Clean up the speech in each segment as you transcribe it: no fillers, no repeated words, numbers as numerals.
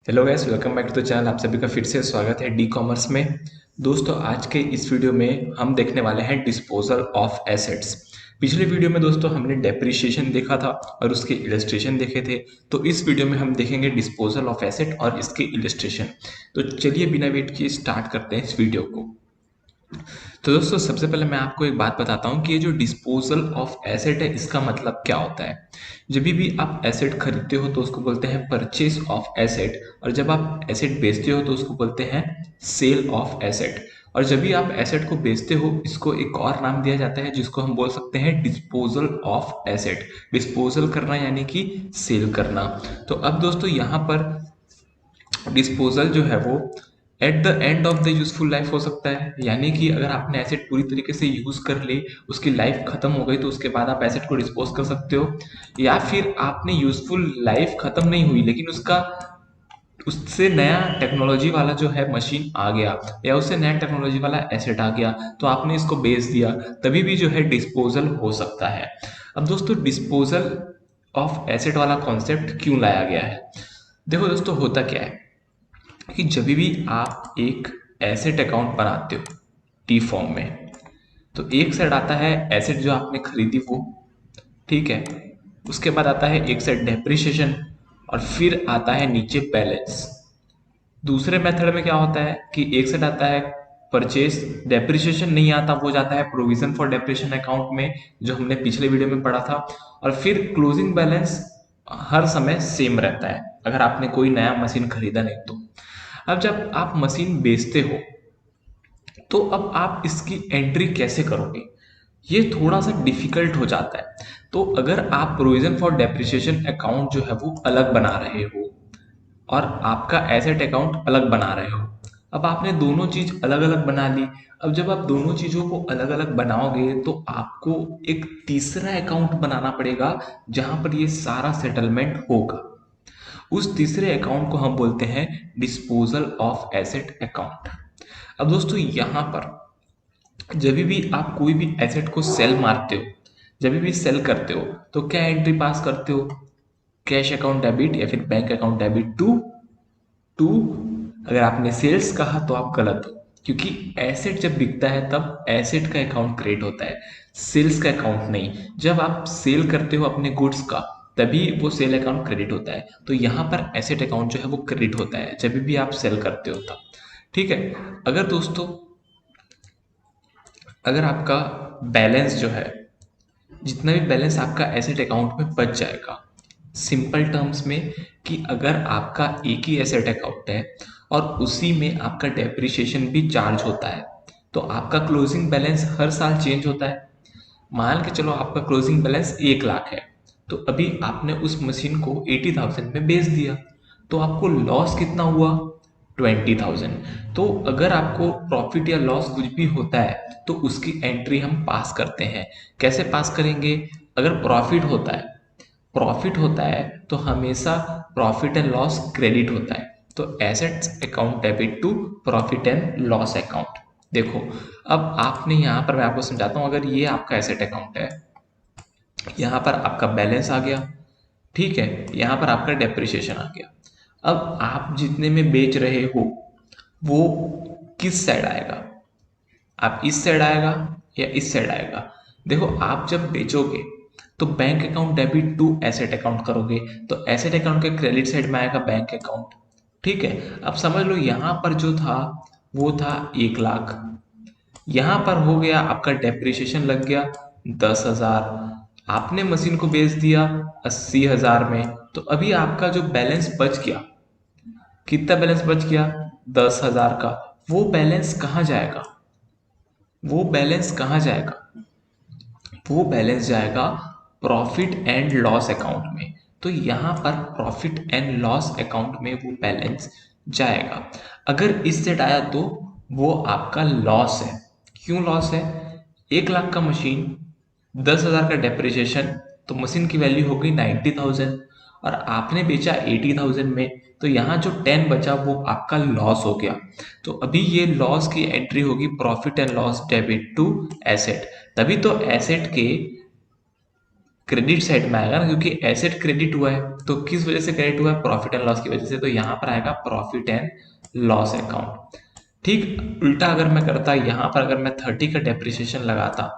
Hello guys, welcome back to the channel. आप सभी का फिर से स्वागत है डी कॉमर्स में। दोस्तों, आज के इस वीडियो में हम देखने वाले हैं डिस्पोजल ऑफ एसेट्स। पिछले वीडियो में दोस्तों हमने डेप्रिसिएशन देखा था और उसके इलस्ट्रेशन देखे थे। तो इस वीडियो में हम देखेंगे डिस्पोजल ऑफ एसेट और इसके इलस्ट्रेशन। तो चलिए बिना वेट किए स्टार्ट करते हैं इस वीडियो को। तो दोस्तों, सबसे पहले मैं आपको एक बात बताता हूँ कि ये जो डिस्पोजल ऑफ एसेट है इसका मतलब क्या होता है। जब भी आप एसेट खरीदते हो तो उसको बोलते हैं परचेज ऑफ एसेट, और जब आप एसेट बेचते हो तो उसको बोलते हैं सेल ऑफ एसेट। और जब भी आप एसेट को बेचते हो इसको एक और नाम दिया जाता है जिसको हम बोल सकते हैं डिस्पोजल ऑफ एसेट। डिस्पोजल करना यानी कि सेल करना। तो अब दोस्तों यहाँ पर डिस्पोजल जो है वो at the end of the useful life हो सकता है, यानी कि अगर आपने एसेट पूरी तरीके से यूज कर ली, उसकी लाइफ खत्म हो गई, तो उसके बाद आप एसेट को डिस्पोज कर सकते हो। या फिर आपने यूजफुल लाइफ खत्म नहीं हुई लेकिन उसका उससे नया टेक्नोलॉजी वाला जो है मशीन आ गया, या उससे नया टेक्नोलॉजी वाला एसेट आ गया तो आपने इसको बेच दिया, तभी भी जो है डिस्पोजल हो सकता है। अब दोस्तों, डिस्पोजल ऑफ एसेट वाला कॉन्सेप्ट क्यों लाया गया है? देखो दोस्तों, होता क्या है कि जब भी आप एक एसेट अकाउंट बनाते हो टी फॉर्म में, तो एक साइड आता है एसेट जो आपने खरीदी वो, ठीक है। उसके बाद आता है एक साइड डेप्रिसिएशन, और फिर आता है नीचे बैलेंस। दूसरे मेथड में क्या होता है कि एक साइड आता है परचेज, डेप्रिसिएशन नहीं आता, वो जाता है प्रोविजन फॉर डेप्रिसिएशन अकाउंट में जो हमने पिछले वीडियो में पढ़ा था। और फिर क्लोजिंग बैलेंस हर समय सेम रहता है अगर आपने कोई नया मशीन खरीदा नहीं तो। अब जब आप मशीन बेचते हो तो अब आप इसकी एंट्री कैसे करोगे, ये थोड़ा सा डिफिकल्ट हो जाता है। तो अगर आप प्रोविजन फॉर डेप्रिसिएशन अकाउंट जो है वो अलग बना रहे हो और आपका एसेट अकाउंट अलग बना रहे हो, अब आपने दोनों चीज अलग अलग बना ली। अब जब आप दोनों चीजों को अलग अलग बनाओगे तो आपको एक तीसरा अकाउंट बनाना पड़ेगा जहां पर ये सारा सेटलमेंट होगा। उस तीसरे अकाउंट को हम बोलते हैं डिस्पोजल ऑफ एसेट अकाउंट। अब दोस्तों, यहां पर जब भी आप कोई भी एसेट को सेल मारते हो, जब भी सेल करते हो, तो क्या एंट्री पास करते हो? कैश अकाउंट डेबिट या फिर bank account debit to to अगर आपने सेल्स कहा तो आप गलत हो, क्योंकि एसेट जब बिकता है तब एसेट का अकाउंट क्रिएट होता है, सेल्स का अकाउंट नहीं। जब आप सेल करते हो अपने गुड्स का, तभी वो सेल अकाउंट क्रेडिट होता है। तो यहाँ पर एसेट अकाउंट जो है वो क्रेडिट होता है जब भी आप सेल करते हो तब, ठीक है। अगर दोस्तों, अगर आपका बैलेंस जो है, जितना भी बैलेंस आपका एसेट अकाउंट में बच जाएगा, सिंपल टर्म्स में कि अगर आपका एक ही एसेट अकाउंट है और उसी में आपका डेप्रिसिएशन भी चार्ज होता है, तो आपका क्लोजिंग बैलेंस हर साल चेंज होता है। मान के चलो आपका क्लोजिंग बैलेंस 1 लाख है, तो अभी आपने उस मशीन को 80,000 में बेच दिया, तो आपको लॉस कितना हुआ? 20,000। तो अगर आपको प्रॉफिट या लॉस कुछ भी होता है तो उसकी एंट्री हम पास करते हैं। कैसे पास करेंगे? अगर प्रॉफिट होता है तो हमेशा प्रॉफिट एंड लॉस क्रेडिट होता है, तो assets account debit to profit and loss account. देखो, अब आपने यहाँ पर, मैं आपको समझाता हूँ, अगर ये आपका एसेट अकाउंट है, यहाँ पर आपका बैलेंस आ गया, ठीक है, यहाँ पर आपका डेप्रिसिएशन आ गया। अब आप जितने में बेच रहे हो वो किस साइड आएगा? आप इस साइड आएगा या इस साइड आएगा? देखो, आप जब बेचोगे तो bank account debit to asset account करोगे, तो एसेट अकाउंट के क्रेडिट साइड में आएगा बैंक अकाउंट, ठीक है। अब समझ लो, यहां पर जो था वो था 1 लाख, यहां पर हो गया आपका डेप्रिसिएशन लग गया 10,000, आपने मशीन को बेच दिया 80,000 में, तो अभी आपका जो बैलेंस बच गया, कितना बैलेंस बच गया? 10,000 का। वो बैलेंस कहाँ जाएगा? वो बैलेंस कहाँ जाएगा? वो बैलेंस जाएगा प्रॉफिट एंड लॉस अकाउंट में। तो यहाँ पर प्रॉफिट एंड लॉस अकाउंट में वो बैलेंस जाएगा। अगर इस सेट आया तो वो आपका लॉस है। क्यों लॉस है? 1 लाख का मशीन, 10,000 का डेप्रिसिएशन, तो मशीन की वैल्यू हो गई 90,000, और आपने बेचा 80,000 में, तो यहाँ जो 10 बचा वो आपका लॉस हो गया। तो अभी ये लॉस की एंट्री होगी profit and loss debit to asset. तभी तो एसेट के क्रेडिट साइड में आएगा ना, क्योंकि एसेट क्रेडिट हुआ है। तो किस वजह से क्रेडिट हुआ है? प्रॉफिट एंड लॉस की वजह से। तो यहाँ पर आएगा प्रॉफिट एंड लॉस अकाउंट। ठीक उल्टा अगर मैं करता, यहाँ पर अगर मैं 30 का डेप्रिसिएशन लगाता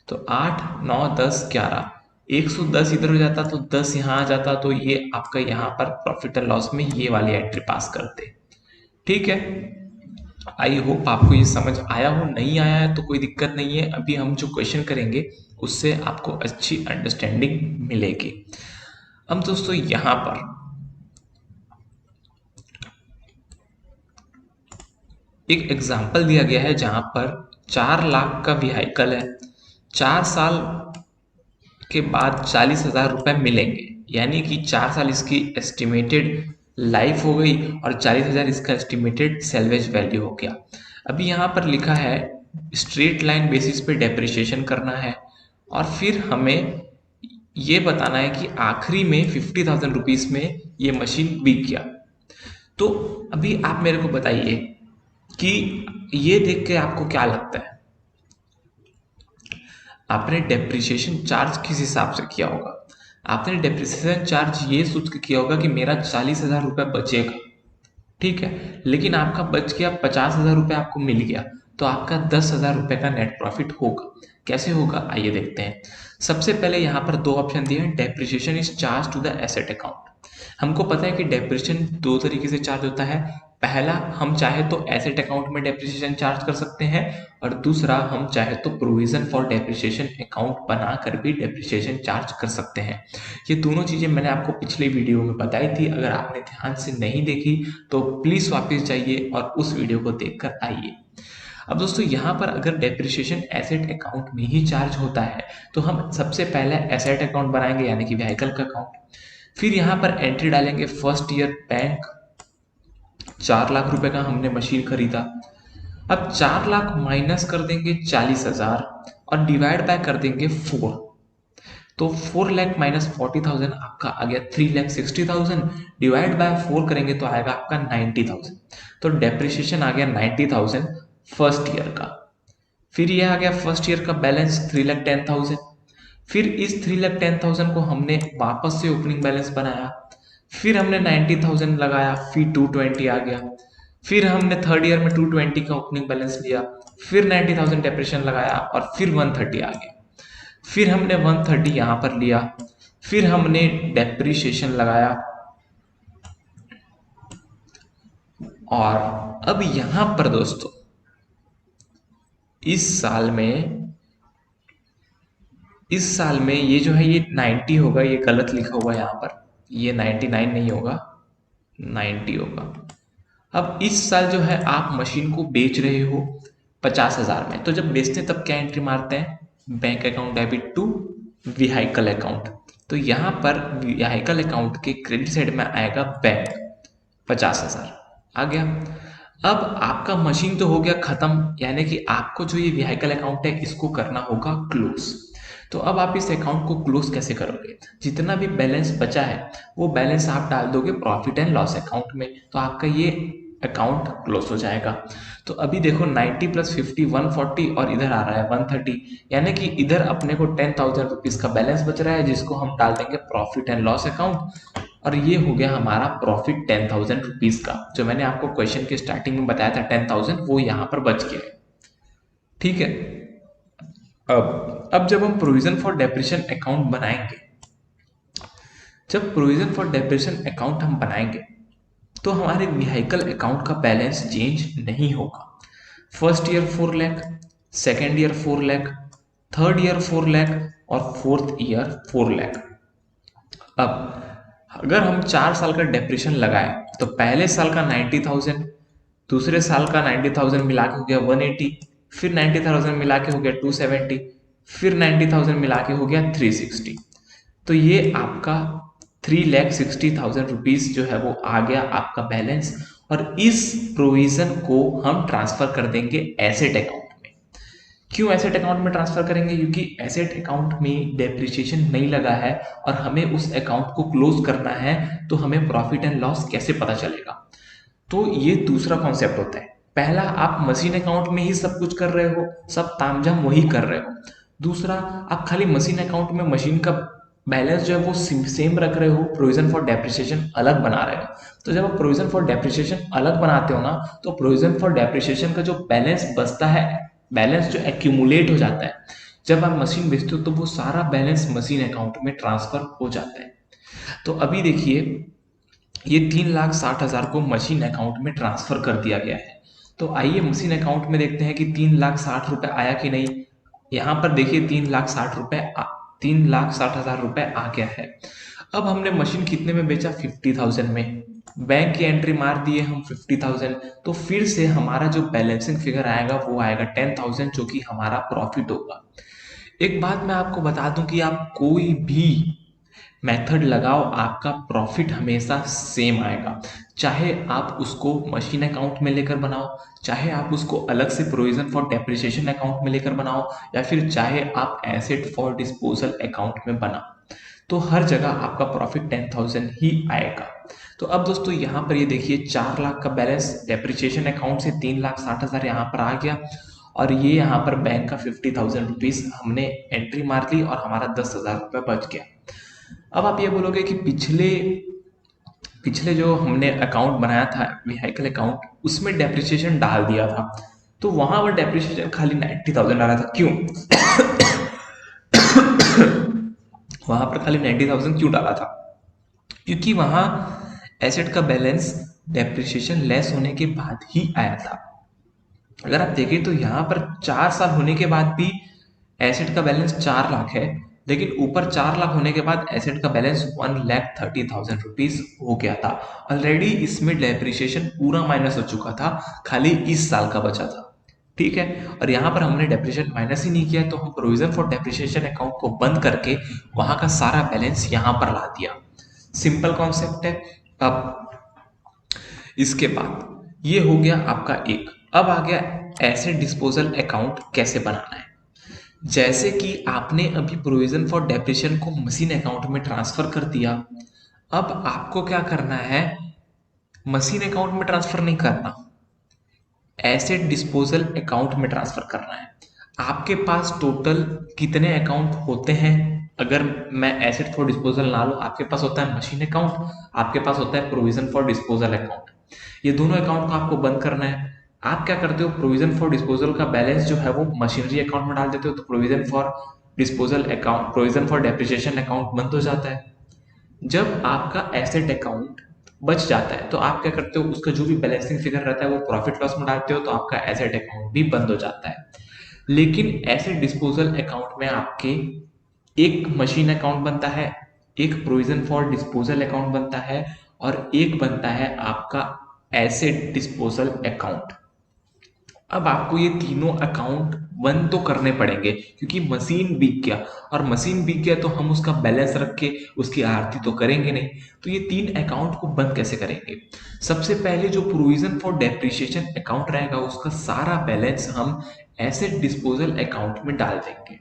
तो 8 9 10 11 110 इधर हो जाता, तो 10 यहाँ आ जाता, तो ये आपका यहाँ पर प्रॉफिट एंड लॉस में ये वाली एंट्री पास करते। ठीक है, आई होप आपको ये समझ आया हो। नहीं आया है तो कोई दिक्कत नहीं है, अभी हम जो क्वेश्चन करेंगे उससे आपको अच्छी अंडरस्टैंडिंग मिलेगी। अब दोस्तों यहाँ पर एक एग्जाम्पल दिया गया है जहां पर 4 लाख का व्हीकल है, 4 साल के बाद 40,000 रुपए मिलेंगे, यानी कि 4 साल इसकी एस्टिमेटेड लाइफ हो गई और 40,000 इसका एस्टिमेटेड सेल्वेज वैल्यू हो गया। अभी यहाँ पर लिखा है स्ट्रेट लाइन बेसिस पे डेप्रिसिएशन करना है और फिर हमें ये बताना है कि आखिरी में 50,000 रुपीज में ये मशीन बिक गया। तो अभी आप मेरे को बताइए कि ये देख के आपको क्या लगता है? आपने डेप्रिसिएशन चार्ज किस हिसाब से किया होगा? आपने डेप्रिसिएशन चार्ज ये सोच के किया होगा कि मेरा 40,000 रुपये बचेगा, ठीक है, लेकिन आपका बच गया 50,000 रुपये, आपको मिल गया, तो आपका 10,000 रुपये का नेट प्रॉफिट होगा। कैसे होगा आइए देखते हैं। सबसे पहले यहाँ पर दो ऑप्शन दिए हैं, depreciation is charge to the asset account. हमको पता है कि डेप्रिसिएशन दो तरीके से चार्ज होता है। पहला, हम चाहे तो एसेट अकाउंट में डेप्रिसिएशन चार्ज कर सकते हैं, और दूसरा हम चाहे तो प्रोविजन फॉर डेप्रिसिएशन अकाउंट बनाकर भी डेप्रिसिएशन चार्ज कर सकते हैं। ये दोनों चीजें मैंने आपको पिछले वीडियो में बताई थी, अगर आपने ध्यान से नहीं देखी तो प्लीज वापस जाइए और उस वीडियो को देखकर आइए। अब दोस्तों यहाँ पर अगर डेप्रिसिएशन एसेट अकाउंट में ही चार्ज होता है तो हम सबसे पहले एसेट अकाउंट बनाएंगे, यानी कि व्हीकल का अकाउंट। फिर यहाँ पर एंट्री डालेंगे फर्स्ट ईयर बैंक, 4 लाख रुपए का हमने मशीन खरीदा। अब 4 लाख माइनस कर देंगे 40,000 और डिवाइड बाय कर देंगे 4। तो 4 लाख माइनस 40,000 आपका आ गया 3,60,000, डिवाइड बाय 4 करेंगे तो आएगा आपका 90,000। तो डेप्रिसिएशन आ गया 90,000 फर्स्ट ईयर का। फिर ये आ गया फर्स्ट ईयर का बैलेंस 3,10,000। फिर इस 3,10,000 को हमने वापस से ओपनिंग बैलेंस बनाया, फिर हमने 90,000 लगाया, फिर 220 आ गया। फिर हमने थर्ड ईयर में 220 का ओपनिंग बैलेंस लिया, फिर 90,000 डेप्रिसिएशन लगाया और फिर 130 आ गया। फिर हमने 130 यहां पर लिया, फिर हमने डेप्रिसिएशन लगाया, और अब यहां पर दोस्तों इस साल में ये जो है ये 90 होगा, ये गलत लिखा हुआ है यहाँ पर, ये 99 नहीं होगा, 90 होगा। अब इस साल जो है आप मशीन को बेच रहे हो 50,000 में, तो जब बेचते हैं तब क्या एंट्री मारते हैं? Bank account debit to vehicle account. तो यहाँ पर व्हीकल अकाउंट के क्रेडिट साइड में आएगा बैंक 50,000 आ गया। अब आपका मशीन तो हो गया खत्म, यानी कि आपको जो ये व्हीकल अकाउंट है इसको करना होगा क्लोज। तो अब आप इस अकाउंट को क्लोज कैसे करोगे? जितना भी बैलेंस बचा है वो बैलेंस आप डाल दोगे प्रॉफिट एंड लॉस अकाउंट में, तो आपका ये अकाउंट क्लोज हो जाएगा। तो अभी देखो 90 प्लस 50 140 और इधर आ रहा है 130, यानी कि इधर अपने को 10,000 रुपीज का बैलेंस बच रहा है, जिसको हम डाल देंगे प्रॉफिट एंड लॉस अकाउंट, और ये हो गया हमारा प्रॉफिट 10,000 रुपीज का। जो मैंने आपको क्वेश्चन के स्टार्टिंग में बताया था 10,000, वो यहाँ पर बच गया है। ठीक है, अब जब हम प्रोविजन फॉर डेप्रिसिएशन अकाउंट बनाएंगे, जब प्रोविजन फॉर डेप्रिसिएशन अकाउंट हम बनाएंगे तो हमारे व्हीकल अकाउंट का बैलेंस चेंज नहीं होगा। First year 4 lakh, second year 4 lakh, third year 4 lakh और फोर्थ ईयर 4 लाख। अब अगर हम 4 साल का डेप्रिसिएशन लगाए तो पहले साल का 90,000, दूसरे साल का 90,000 मिला के हो गया 180, फिर 90,000 मिला के हो गया 270, फिर 90,000 मिला के हो गया 360। तो ये आपका 3,60,000 रुपीज जो है वो आ गया आपका बैलेंस, और इस प्रोविजन को हम ट्रांसफर कर देंगे एसेट अकाउंट में। क्यों एसेट अकाउंट में ट्रांसफर करेंगे? क्योंकि एसेट अकाउंट में डेप्रिसिएशन नहीं लगा है और हमें उस अकाउंट को क्लोज करना है, तो हमें प्रॉफिट एंड लॉस कैसे पता चलेगा? तो ये दूसरा कॉन्सेप्ट होता है। पहला, आप मशीन अकाउंट में ही सब कुछ कर रहे हो, सब तामझाम वही कर रहे हो। दूसरा, आप खाली मशीन अकाउंट में मशीन का बैलेंस जो है वो सेम रख रहे हो, प्रोविजन फॉर डेप्रिसिएशन अलग बना रहे हो। तो जब आप प्रोविजन फॉर डेप्रिसिएशन अलग बनाते हो ना, तो प्रोविजन फॉर डेप्रिसिएशन का जो बैलेंस बचता है, बैलेंस जो एक्यूमुलेट हो जाता है, जब आप मशीन बेचते हो तो वो सारा बैलेंस मशीन अकाउंट में ट्रांसफर हो जाता है। तो अभी देखिए, ये 3,60,000 को मशीन अकाउंट में ट्रांसफर कर दिया गया है। तो आइए मशीन अकाउंट में देखते हैं कि 3,60,000 आया कि नहीं। यहाँ पर देखिए 3,60,000 रुपए आ गया है। अब हमने मशीन कितने में बेचा? 50,000 में। बैंक की एंट्री मार दिए हम 50,000। तो फिर से हमारा जो बैलेंसिंग फिगर आएगा वो आएगा 10,000, जो कि हमारा प्रॉफिट होगा। एक बात मैं आपको बता दूं कि आप कोई भी मेथड लगाओ, आपका प्रॉफिट हमेशा सेम आएगा। चाहे आप उसको मशीन अकाउंट में लेकर बनाओ, चाहे आप उसको अलग से प्रोविजन फॉर डेप्रिसिएशन अकाउंट में लेकर बनाओ, या फिर चाहे आप एसेट फॉर डिस्पोजल अकाउंट में बनाओ, तो हर जगह आपका प्रॉफिट 10,000 ही आएगा। तो अब दोस्तों यहाँ पर ये देखिए 4 लाख का बैलेंस डेप्रिसिएशन अकाउंट से 3,60,000 यहाँ पर आ गया, और ये यहाँ पर बैंक का 50,000 रुपीज हमने एंट्री मार ली और हमारा 10,000 रुपये बच गया। अब आप ये बोलोगे कि पिछले पिछले जो हमने अकाउंट बनाया था व्हीकल अकाउंट, उसमें डेप्रिसिएशन डाल दिया था, तो वहां पर डेप्रिसिएशन खाली 90,000 डाला था, क्यों? वहां पर खाली 90,000 क्यों डाला था? क्योंकि वहां एसेट का बैलेंस डेप्रिसिएशन लेस होने के बाद ही आया था। अगर आप देखें तो यहाँ पर 4 साल होने के बाद भी एसेट का बैलेंस 4 लाख है, लेकिन ऊपर 4 लाख होने के बाद एसेट का बैलेंस 1,30,000 रुपीज हो गया था। ऑलरेडी इसमें डेप्रिसिएशन पूरा माइनस हो चुका था, खाली इस साल का बचा था। ठीक है, और यहाँ पर हमने डेप्रिसिएशन माइनस ही नहीं किया, तो हम प्रोविजन फॉर डेप्रिसिएशन अकाउंट को बंद करके वहां का सारा बैलेंस यहाँ पर ला दिया। सिंपल कॉन्सेप्ट है। अब इसके बाद ये हो गया आपका एक। अब आ गया एसेट डिस्पोजल अकाउंट कैसे बनाना है। जैसे कि आपने अभी प्रोविजन फॉर डेप्रिसिएशन को मशीन अकाउंट में ट्रांसफर कर दिया, अब आपको क्या करना है? मशीन अकाउंट में ट्रांसफर नहीं करना, एसेट डिस्पोजल अकाउंट में ट्रांसफर करना है। आपके पास टोटल कितने अकाउंट होते हैं? अगर मैं एसेट फॉर डिस्पोजल ना लूं, आपके पास होता है मशीन अकाउंट, आपके पास होता है प्रोविजन फॉर डिस्पोजल अकाउंट। ये दोनों अकाउंट को आपको बंद करना है। आप क्या करते हो? प्रोविजन फॉर डिस्पोजल का बैलेंस जो है वो मशीनरी अकाउंट में डाल देते हो, तो provision for disposal account, provision for depreciation account बंद हो जाता है। जब आपका एसेट अकाउंट बच जाता है तो आप क्या करते हो? उसका जो भी बैलेंसिंग फिगर रहता है वो प्रॉफिट लॉस में डालते हो, तो आपका एसेट अकाउंट भी बंद हो जाता है। लेकिन एसेट डिस्पोजल अकाउंट में आपके एक मशीन अकाउंट बनता है, एक प्रोविजन फॉर डिस्पोजल अकाउंट बनता है, और एक बनता है आपका एसेट डिस्पोजल अकाउंट। अब आपको ये तीनों अकाउंट बंद तो करने पड़ेंगे, क्योंकि मशीन बिक गया, और मशीन बिक गया तो हम उसका बैलेंस रख के उसकी आरती तो करेंगे नहीं। तो ये 3 अकाउंट को बंद कैसे करेंगे? सबसे पहले जो प्रोविजन फॉर डेप्रिसिएशन अकाउंट रहेगा उसका सारा बैलेंस हम एसेट डिस्पोजल अकाउंट में डाल देंगे।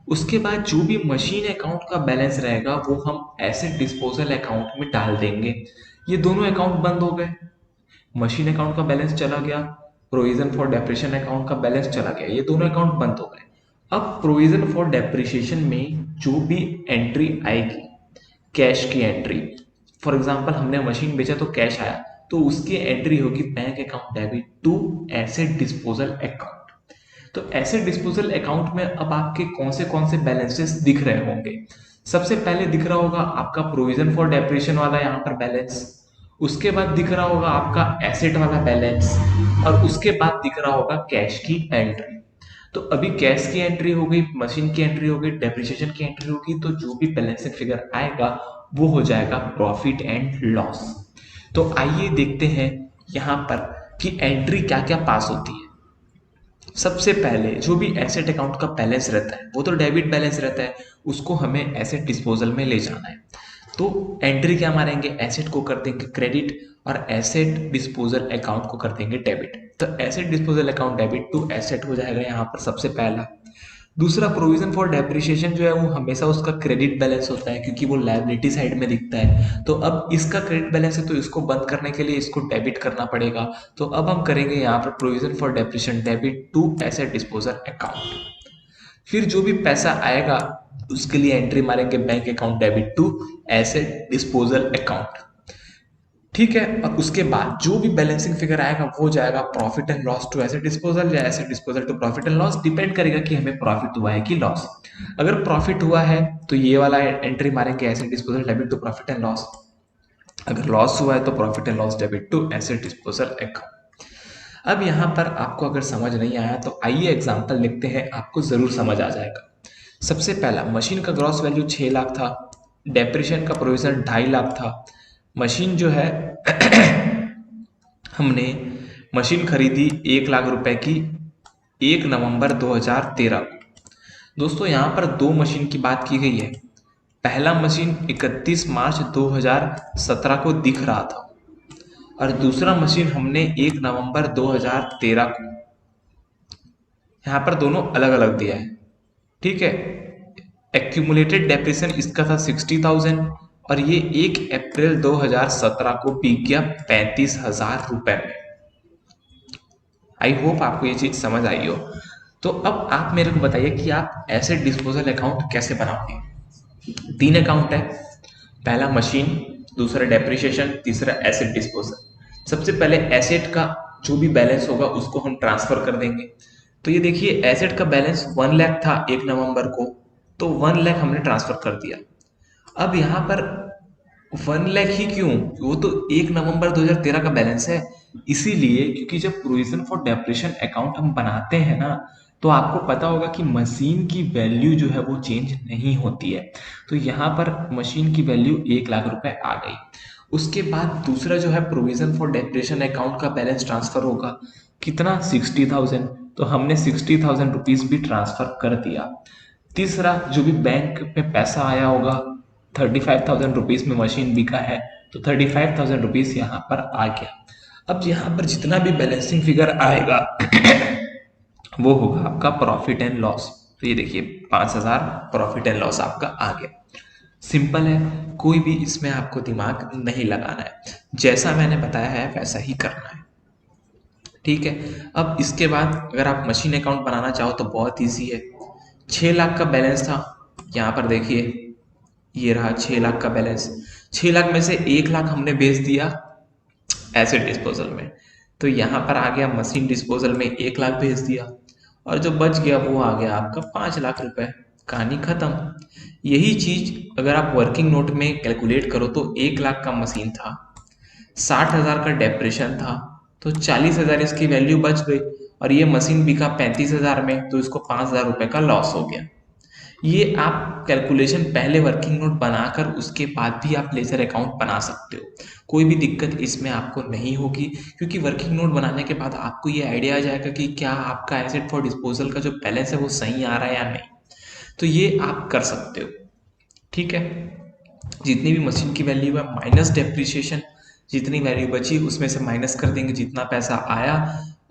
उसके बाद जो भी मशीन अकाउंट का बैलेंस रहेगा वो हम एसेट डिस्पोजल अकाउंट में डाल देंगे। ये दोनों अकाउंट बंद हो गए, मशीन अकाउंट का बैलेंस चला गया, प्रोविजन फॉर डेप्रिसिएशन अकाउंट का बैलेंस चला गया, ये दोनों अकाउंट बंद हो गए। अब प्रोविजन फॉर डेप्रिसिएशन में जो भी एंट्री आएगी, कैश की एंट्री, फॉर एग्जांपल हमने मशीन बेचा तो कैश आया, तो उसकी एंट्री होगी bank account debit to asset disposal account. तो एसेट डिस्पोजल अकाउंट में अब आपके कौन से बैलेंसेस दिख रहे होंगे? सबसे पहले दिख रहा होगा आपका प्रोविजन फॉर डेप्रिसिएशन वाला यहाँ पर बैलेंस, उसके बाद दिख रहा होगा आपका एसेट वाला बैलेंस, और उसके बाद दिख रहा होगा कैश की एंट्री। तो अभी कैश की एंट्री हो गई, मशीन की एंट्री हो गई, डेप्रिसिएशन की एंट्री होगी, तो जो भी बैलेंसिंग फिगर आएगा वो हो जाएगा प्रॉफिट एंड लॉस। तो आइए देखते हैं यहाँ पर कि एंट्री क्या क्या पास होती है। सबसे पहले जो भी एसेट अकाउंट का बैलेंस रहता है वो तो डेबिट बैलेंस रहता है, उसको हमें एसेट डिस्पोजल में ले जाना है। तो एंट्री क्या मारेंगे? एसेट को कर देंगे क्रेडिट, और एसेट डिस्पोजल अकाउंट को कर देंगे डेबिट। तो asset disposal account debit to asset हो जाएगा यहाँ पर सबसे पहला। दूसरा, प्रोविजन फॉर डेप्रिसिएशन जो है वो हमेशा उसका क्रेडिट बैलेंस होता है, क्योंकि वो लायबिलिटी साइड में दिखता है। तो अब इसका क्रेडिट बैलेंस है, तो इसको बंद करने के लिए इसको डेबिट करना पड़ेगा। तो अब हम करेंगे यहाँ पर provision for depreciation debit to asset disposal account. फिर जो भी पैसा आएगा उसके लिए एंट्री मारेंगे bank account debit to asset disposal account. ठीक है, और उसके बाद जो भी बैलेंसिंग फिगर आएगा वो जाएगा profit and loss to asset disposal या asset disposal to profit and loss, depend करेगा कि हमें प्रॉफिट हुआ है कि लॉस। अगर प्रॉफिट हुआ है तो ये वाला एंट्री मारेंगे asset disposal debit to profit and loss, अगर लॉस हुआ है तो profit and loss debit to asset disposal account. अब यहाँ पर आपको अगर समझ नहीं आया तो आइए एग्जांपल लिखते हैं, आपको जरूर समझ आ जाएगा। सबसे पहला, मशीन का ग्रॉस वैल्यू 6 लाख था, डेप्रिसिएशन का प्रोविजन 2.5 लाख था। मशीन जो है हमने मशीन खरीदी 1 लाख रुपए की 1 नवंबर 2013 को। दोस्तों यहाँ पर दो मशीन की बात की गई है। पहला मशीन 31 मार्च 2017 को दिख रहा था और दूसरा मशीन हमने 1 नवंबर 2013 को, यहाँ पर दोनों अलग अलग दिया है। ठीक है, एक्यूमुलेटेड डेप्रिसिएशन इसका था 60,000 और ये 1 अप्रैल 2017 को बिक गया 35,000 रुपए में। आई होप आपको ये चीज समझ आई हो। तो अब आप मेरे को बताइए कि आप एसेट डिस्पोजल अकाउंट कैसे बनाओगे। 3 अकाउंट है, पहला मशीन, दूसरा डेप्रिसिएशन, तीसरा एसेट डिस्पोजल। सबसे पहले एसेट का जो भी बैलेंस होगा उसको हम ट्रांसफर कर देंगे। तो ये देखिए एसेट का बैलेंस 1 लाख था 1 नवंबर को, तो 1 लाख हमने ट्रांसफर कर दिया। अब यहाँ पर 1 लाख ही क्यों, वो तो 1 नवंबर 2013 का बैलेंस है, इसीलिए क्योंकि जब प्रोविजन फॉर डेप्रिसिएशन अकाउंट हम बनाते हैं ना, तो आपको पता होगा कि मशीन की वैल्यू जो है वो चेंज नहीं होती है। तो यहाँ पर मशीन की वैल्यू 1 लाख रुपए आ गई। उसके बाद दूसरा जो है प्रोविजन फॉर डेप्रिसिएशन अकाउंट का बैलेंस ट्रांसफर होगा, कितना, 60,000, तो हमने 60,000 रुपीज भी ट्रांसफर कर दिया। तीसरा जो भी बैंक में पैसा आया होगा, 35,000 रुपीज में मशीन बिका है, तो 35,000 रुपीज यहाँ पर आ गया। अब यहाँ पर जितना भी बैलेंसिंग फिगर आएगा वो होगा आपका प्रॉफिट एंड लॉस। तो ये देखिए 5,000 प्रॉफिट एंड लॉस आपका आ गया। सिंपल है, कोई भी इसमें आपको दिमाग नहीं लगाना है, जैसा मैंने बताया है वैसा ही करना है। ठीक है, अब इसके बाद अगर आप मशीन अकाउंट बनाना चाहो तो बहुत ईजी है। 6 लाख का बैलेंस था, यहाँ पर देखिए ये रहा 6 लाख का बैलेंस। 6 लाख में से 1 लाख हमने बेच दिया एसेट डिस्पोजल में, तो यहाँ पर आ गया मशीन डिस्पोजल में 1 लाख भेज दिया और जो बच गया वो आ गया आपका 5 लाख रुपए। कहानी खत्म। यही चीज अगर आप वर्किंग नोट में कैलकुलेट करो तो 1 लाख का मशीन था, 60,000 का डेप्रिसिएशन था, तो 40,000 इसकी वैल्यू बच गई और ये मशीन बिका 35,000 में, तो इसको 5,000 रुपए का लॉस हो गया। ये आप कैलकुलेशन पहले वर्किंग नोट बनाकर उसके बाद भी आप लेजर अकाउंट बना सकते हो, कोई भी दिक्कत इसमें आपको नहीं होगी, क्योंकि वर्किंग नोट बनाने के बाद आपको ये आइडिया आ जाएगा कि क्या आपका एसेट फॉर डिस्पोजल का जो बैलेंस है वो सही आ रहा है या नहीं। तो ये आप कर सकते हो। ठीक है, जितनी भी मशीन की वैल्यू है माइनस डेप्रिसिएशन, जितनी वैल्यू बची उसमें से माइनस कर देंगे जितना पैसा आया,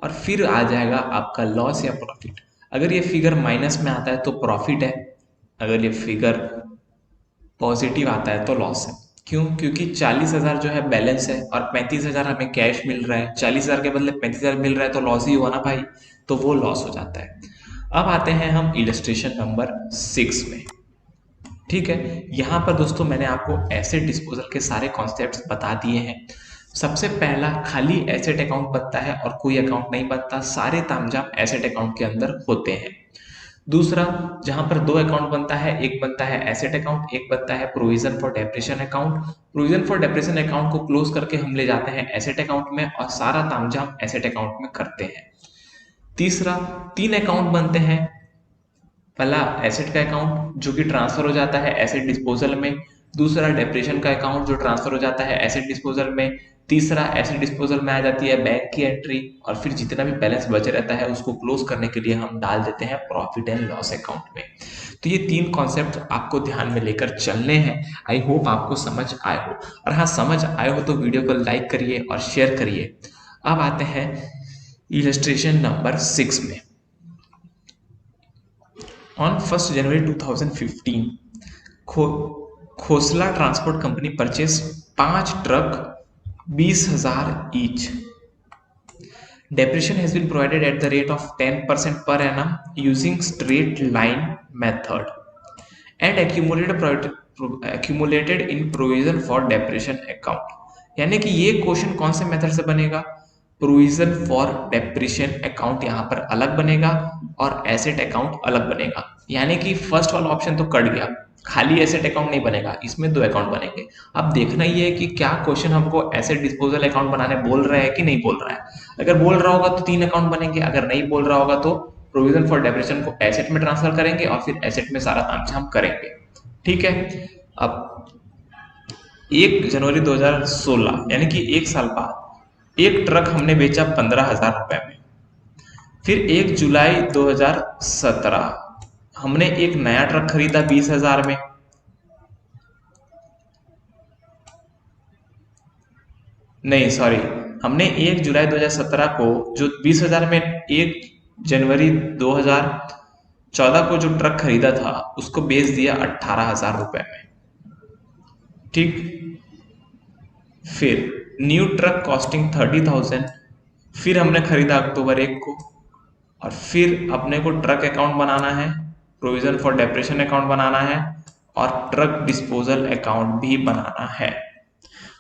और फिर आ जाएगा आपका लॉस या प्रॉफिट। अगर ये फिगर माइनस में आता है तो प्रॉफिट है, अगर ये फिगर पॉजिटिव आता है तो लॉस है। क्यों? क्योंकि 40,000 जो है बैलेंस है और 35,000 हमें कैश मिल रहा है, 40,000 के बदले 35,000 मिल रहा है तो लॉस ही हुआ ना भाई, तो वो लॉस हो जाता है। अब आते हैं हम इलस्ट्रेशन नंबर 6 में। ठीक है, यहाँ पर दोस्तों मैंने आपको एसेट डिस्पोजल के सारे कॉन्सेप्ट्स बता दिए हैं। सबसे पहला, खाली एसेट अकाउंट बनता है और कोई अकाउंट नहीं बनता, सारे तामझाम एसेट अकाउंट के अंदर होते हैं। दूसरा, जहां पर 2 अकाउंट बनता है, एक बनता है एसेट अकाउंट, एक बनता है provision for depreciation account. Provision for depreciation account को क्लोज करके हम ले जाते हैं एसेट अकाउंट में और सारा तामझाम एसेट अकाउंट में करते हैं। तीसरा, 3 अकाउंट बनते हैं। पहला एसेट का अकाउंट जो कि ट्रांसफर हो जाता है एसेट डिस्पोजल में, दूसरा डेप्रिसिएशन का अकाउंट जो ट्रांसफर हो जाता है एसेट डिस्पोजल में, तीसरा एसेट डिस्पोजल में आ जाती है बैंक की एंट्री, और फिर जितना भी बैलेंस बचे रहता है उसको क्लोज करने के लिए हम डाल देते हैं प्रॉफिट एंड लॉस अकाउंट में। तो ये 3 कॉन्सेप्ट आपको ध्यान में लेकर चलने हैं। आई होप आपको समझ आए हो, और हाँ समझ आए हो तो वीडियो को लाइक करिए और शेयर करिए। अब आते हैं इलस्ट्रेशन नंबर 6 में। On 1st January 2015, Khosla transport company purchase 5 truck 20,000 each. Depreciation has been provided at the rate of 10% per annum using straight line method and accumulated in provision for depreciation account। यानी कि ये question कौन से method से बनेगा? Provision for depreciation account यहाँ पर अलग बनेगा और एसेट अकाउंट अलग बनेगा। यानी कि फर्स्ट वाला ऑप्शन तो कट गया, खाली एसेट अकाउंट नहीं बनेगा, इसमें दो अकाउंट बनेंगे। अब देखना ही है कि क्या क्वेश्चन हमको एसेट डिस्पोजल अकाउंट बनाने बोल रहा है कि नहीं बोल रहा है। अगर बोल रहा होगा तो 3 अकाउंट बनेंगे, अगर नहीं बोल रहा होगा तो प्रोविजन फॉर डेप्रिसिएशन को एसेट में ट्रांसफर करेंगे और फिर एसेट में सारा काम हम करेंगे। ठीक है। अब 1 जनवरी 2016 यानी कि 1 साल बाद एक ट्रक हमने बेचा 15,000 रुपए में। फिर 1 जुलाई 2017 हमने एक नया ट्रक खरीदा 20,000 में। नहीं सॉरी, हमने 1 जुलाई 2017 को जो 20,000 में 1 जनवरी 2014 को जो ट्रक खरीदा था उसको बेच दिया 18,000 रुपए में। ठीक। फिर न्यू ट्रक कॉस्टिंग 30,000 फिर हमने खरीदा अक्टूबर 1 को। और फिर अपने को ट्रक अकाउंट बनाना है, प्रोविजन फॉर डेप्रिसिएशन अकाउंट बनाना है और ट्रक डिस्पोजल अकाउंट भी बनाना है।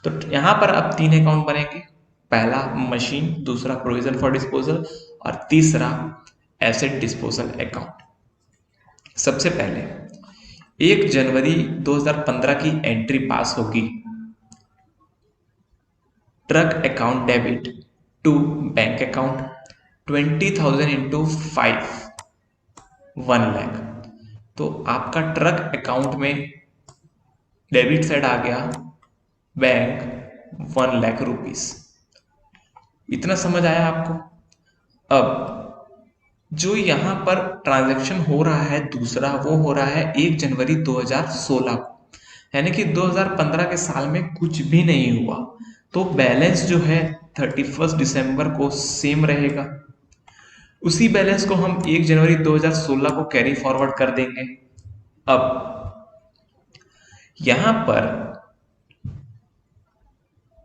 तो यहां पर अब 3 अकाउंट बनेंगे, पहला मशीन, दूसरा प्रोविजन फॉर डिस्पोजल और तीसरा एसेट डिस्पोजल अकाउंट। सबसे पहले 1 जनवरी 2015 की एंट्री पास होगी, truck account debit to bank account 20,000 into 5 1 lakh. तो आपका ट्रक अकाउंट में डेबिट साइड आ गया बैंक 1 लाख रुपीस। इतना समझ आया आपको? अब जो यहां पर ट्रांजैक्शन हो रहा है दूसरा, वो हो रहा है 1 जनवरी 2016 को, यानी कि 2015 के साल में कुछ भी नहीं हुआ। तो बैलेंस जो है 31 दिसंबर को सेम रहेगा। उसी बैलेंस को हम 1 जनवरी 2016 को कैरी फॉरवर्ड कर देंगे। अब यहां पर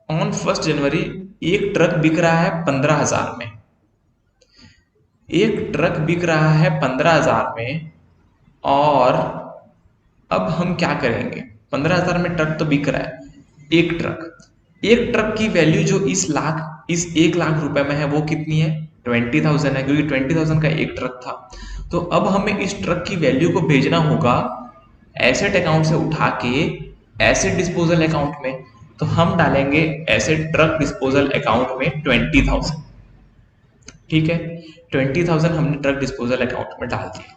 ऑन 1 जनवरी एक ट्रक बिक रहा है 15,000 में, एक ट्रक बिक रहा है 15,000 में। और अब हम क्या करेंगे? 15,000 में ट्रक तो बिक रहा है, एक ट्रक की वैल्यू जो इस 1 लाख रुपए में है वो कितनी है? 20,000 है, क्योंकि 20,000 का एक ट्रक था। तो अब हमें इस ट्रक की वैल्यू को भेजना होगा एसेट अकाउंट से उठा के एसेट डिस्पोजल अकाउंट में। तो हम डालेंगे एसेट ट्रक डिस्पोजल अकाउंट में 20,000। ठीक है, 20,000 हमने ट्रक डिस्पोजल अकाउंट में डाल दिया।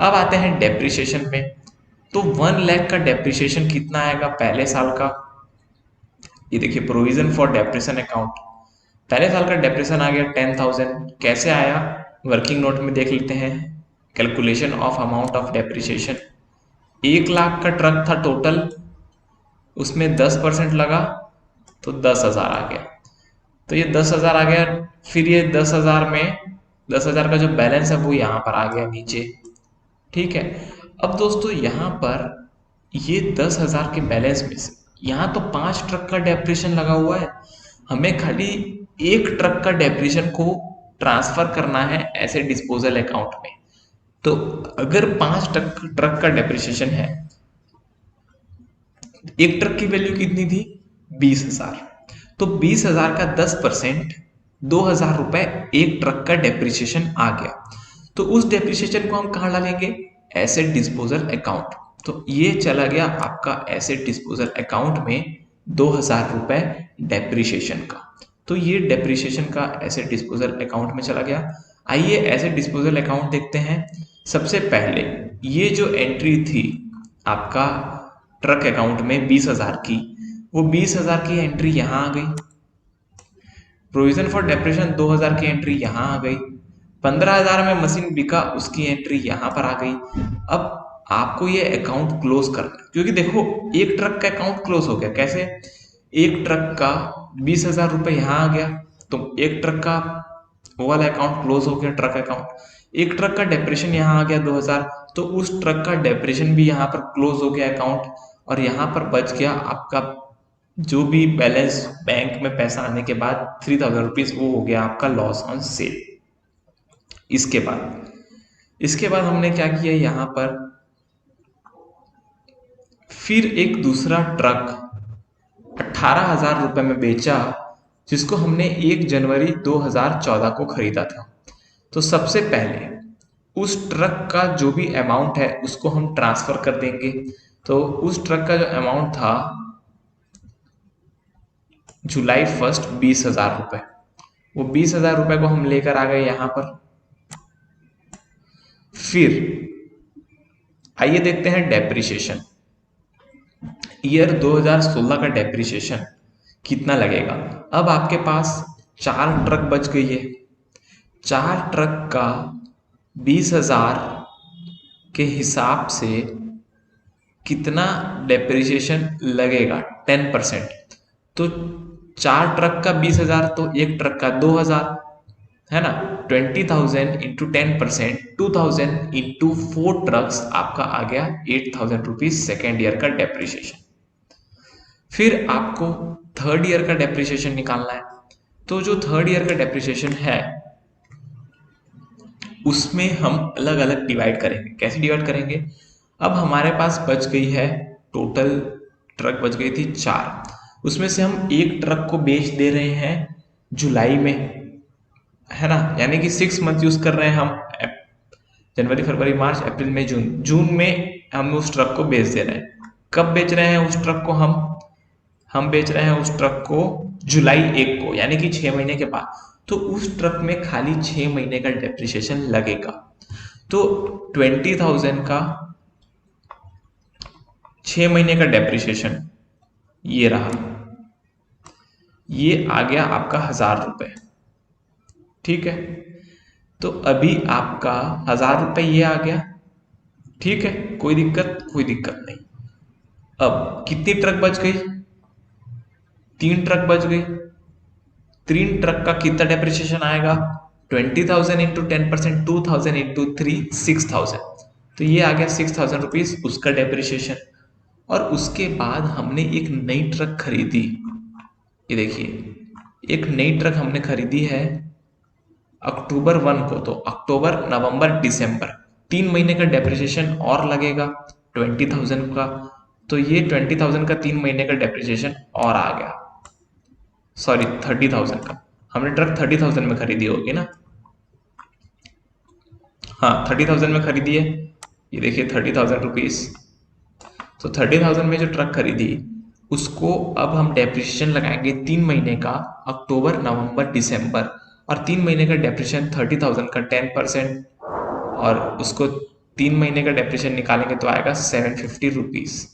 अब आते हैं डेप्रिसिएशन में। तो 1 लाख का डेप्रिसिएशन कितना आएगा पहले साल का? ये देखिए, प्रोविजन फॉर डेप्रिसिएशन अकाउंट, पहले साल का डेप्रिसिएशन आ गया 10,000। कैसे आया? वर्किंग नोट में देख लेते हैं। Calculation of amount of depreciation, 1 lakh का ट्रक था टोटल, उसमें 10% लगा तो 10,000 आ गया। तो ये 10,000 आ गया। फिर ये 10,000 में 10,000 का जो बैलेंस है वो यहाँ पर आ गया नीचे। ठीक है। अब दोस्तों यहाँ पर ये 10,000 के बैलेंस में से यहाँ तो 5 ट्रक का डेप्रिसिएशन लगा हुआ है, हमें खाली एक ट्रक का डेप्रिसिएशन को ट्रांसफर करना है एसेट डिस्पोजल अकाउंट में। तो अगर 5 ट्रक का डेप्रिसिएशन है, एक ट्रक की वैल्यू कितनी थी? 20,000। तो 20,000 का 10% 2,000 रुपए एक ट्रक का डेप्रिसिएशन आ गया। तो उस डेप्रिसिएशन को हम कहाँ डालेंगे? Asset disposal account. तो ये चला गया आपका एसेट डिस्पोजल अकाउंट में 2,000 रुपए डेप्रिसिएशन का। तो ये डेप्रिसिएशन का एसेट डिस्पोजल अकाउंट में चला गया। आइए एसेट डिस्पोजल अकाउंट देखते हैं। सबसे पहले ये जो एंट्री थी आपका ट्रक अकाउंट में 20,000 की, वो 20,000 की एंट्री यहां आ गई। प्रोविजन फॉर डेप्रिसिएशन 2,000 की एंट्री यहां आ गई। 15,000 में मशीन बिका, उसकी एंट्री यहां पर आ गई। अब आपको ये अकाउंट क्लोज करना है, क्योंकि देखो एक ट्रक का अकाउंट क्लोज हो गया। कैसे? एक ट्रक का 20,000 रुपए यहां आ गया, तो एक ट्रक का वो वाला अकाउंट क्लोज हो गया, ट्रक अकाउंट। एक ट्रक का डेप्रिसिएशन यहाँ आ गया 2,000, तो उस ट्रक का डेप्रिसिएशन भी यहाँ पर क्लोज हो गया अकाउंट। और यहाँ पर बच गया आपका जो भी बैलेंस बैंक में पैसा आने के बाद 3000 रुपीज वो हो गया आपका लॉस ऑन सेल। इसके बाद हमने क्या किया यहाँ पर, फिर एक दूसरा ट्रक 18,000 रुपए में बेचा, जिसको हमने 1 जनवरी 2014 को खरीदा था। तो सबसे पहले उस ट्रक का जो भी अमाउंट है उसको हम ट्रांसफर कर देंगे। तो उस ट्रक का जो अमाउंट था July 1 20,000 रुपए, वो 20,000 रुपए को हम लेकर आ गए यहाँ पर। फिर आइए देखते हैं डेप्रिसिएशन। ईयर 2016 का डेप्रिसिएशन कितना लगेगा। अब आपके पास 4 ट्रक बच गई है। 4 ट्रक का 20,000 के हिसाब से कितना डेप्रिसिएशन लगेगा, 10%। तो 4 ट्रक का 20,000 तो एक ट्रक का 2,000 है ना। 20,000 इंटू 10%, 2,000 इंटू 4 ट्रक्स आपका आ गया 8,000 रुपीज सेकेंड ईयर का डेप्रिसिएशन। फिर आपको थर्ड ईयर का डेप्रिसिएशन निकालना है। तो जो थर्ड ईयर का डेप्रिसिएशन है उसमें हम अलग अलग डिवाइड करेंगे। कैसे डिवाइड करेंगे, अब हमारे पास बच गई है, टोटल ट्रक बच गई थी 4, उसमें से हम एक ट्रक को बेच दे रहे हैं जुलाई में, है ना। यानी कि 6 मंथ यूज कर रहे हैं हम, जनवरी फरवरी मार्च अप्रैल मई जून। जून में हम उस ट्रक को बेच दे रहे हैं। कब बेच रहे हैं उस ट्रक को, हम बेच रहे हैं उस ट्रक को जुलाई 1 को, यानी कि 6 महीने के बाद। तो उस ट्रक में खाली 6 महीने का डेप्रिसिएशन लगेगा। तो 20,000 का 6 महीने का डेप्रिसिएशन ये रहा, ये आ गया आपका 1,000 रुपए। ठीक है, तो अभी आपका 1,000 रुपए ये आ गया। ठीक है, कोई दिक्कत नहीं। अब कितनी ट्रक बच गई, 3 ट्रक बच गई। 3 ट्रक का कितना डेप्रिसिएशन आएगा, 20,000 इंटू 10%, 2,000 इंटू 3, 6,000। तो ये आ गया 6,000 रुपीज उसका डेप्रिसिएशन। और उसके बाद हमने एक नई ट्रक खरीदी। ये देखिए, एक नई ट्रक हमने खरीदी है अक्टूबर 1 को। तो अक्टूबर नवंबर दिसंबर 3 महीने का डेप्रिसिएशन और लगेगा 20,000 का। तो ये 20,000 का 3 महीने का डेप्रिसिएशन और आ गया, सॉरी 30,000 का। हमने ट्रक 30,000 में खरीदी होगी ना, हाँ 30,000 में खरीदी है। ये देखिए 30,000 रुपीज। तो 30,000 में जो ट्रक खरीदी उसको अब हम डेप्रिसिएशन लगाएंगे 3 महीने का, अक्टूबर नवंबर दिसंबर। और 3 महीने का डेप्रिसिएशन 30,000 का 10%, और उसको 3 महीने का डेप्रिसिएशन निकालेंगे तो आएगा 750 रुपीज।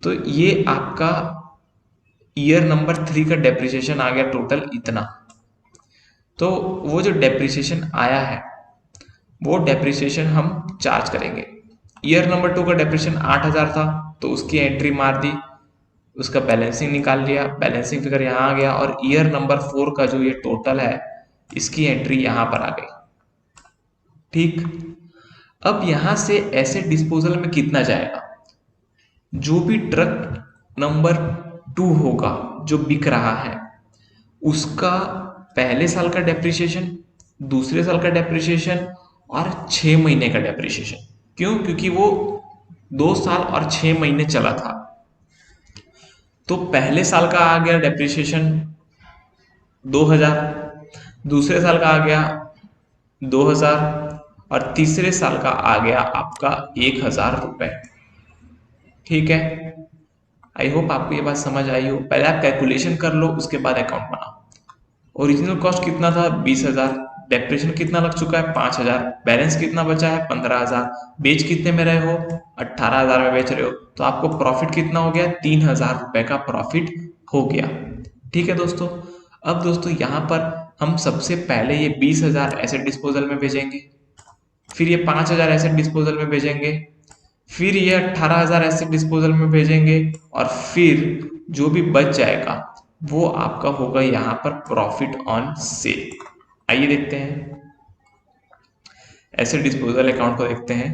तो ये आपका ईयर नंबर 3 का डेप्रिसिएशन आ गया टोटल इतना। तो वो जो डेप्रिसिएशन आया है वो डेप्रिसिएशन हम चार्ज करेंगे। ईयर नंबर 2 का डेप्रिसिएशन 8,000 था, तो उसकी एंट्री मार दी, उसका बैलेंसिंग निकाल लिया, बैलेंसिंग फिगर यहाँ आ गया। और ईयर नंबर 4 का जो ये टोटल है इसकी एंट्री यहाँ पर आ गई। ठीक, अब यहां से एसेट डिस्पोजल में कितना जाएगा, जो भी ट्रक नंबर 2 होगा जो बिक रहा है उसका पहले साल का डेप्रिसिएशन, दूसरे साल का डेप्रिसिएशन और 6 महीने का डेप्रिसिएशन। क्यों, क्योंकि वो 2 साल और 6 महीने चला था। तो पहले साल का आ गया डेप्रिसिएशन 2,000, दूसरे साल का आ गया 2,000 और तीसरे साल का आ गया आपका 1,000 रुपए। ठीक है, आई होप आपको ये बात समझ आई हो। पहले आप कैलकुलेशन कर लो, उसके बाद अकाउंट बनाओ। ओरिजिनल कॉस्ट कितना था 20,000, डेप्रिसिएशन कितना लग चुका है 5,000, बैलेंस कितना बचा है 15,000, बेच कितने में रहे हो 18,000 में बेच रहे हो। तो आपको प्रॉफिट कितना हो गया, 3,000 रुपए का प्रॉफिट हो गया। ठीक है दोस्तों, अब दोस्तों यहाँ पर हम सबसे पहले ये 20,000 एसेट डिस्पोजल में भेजेंगे, फिर ये 5,000 एसेट डिस्पोजल में भेजेंगे, फिर ये 18,000 एसेट डिस्पोजल में भेजेंगे, और फिर जो भी बच जाएगा वो आपका होगा यहाँ पर प्रॉफिट ऑन सेल। आइए देखते हैं, एसेट डिस्पोजल अकाउंट को देखते हैं।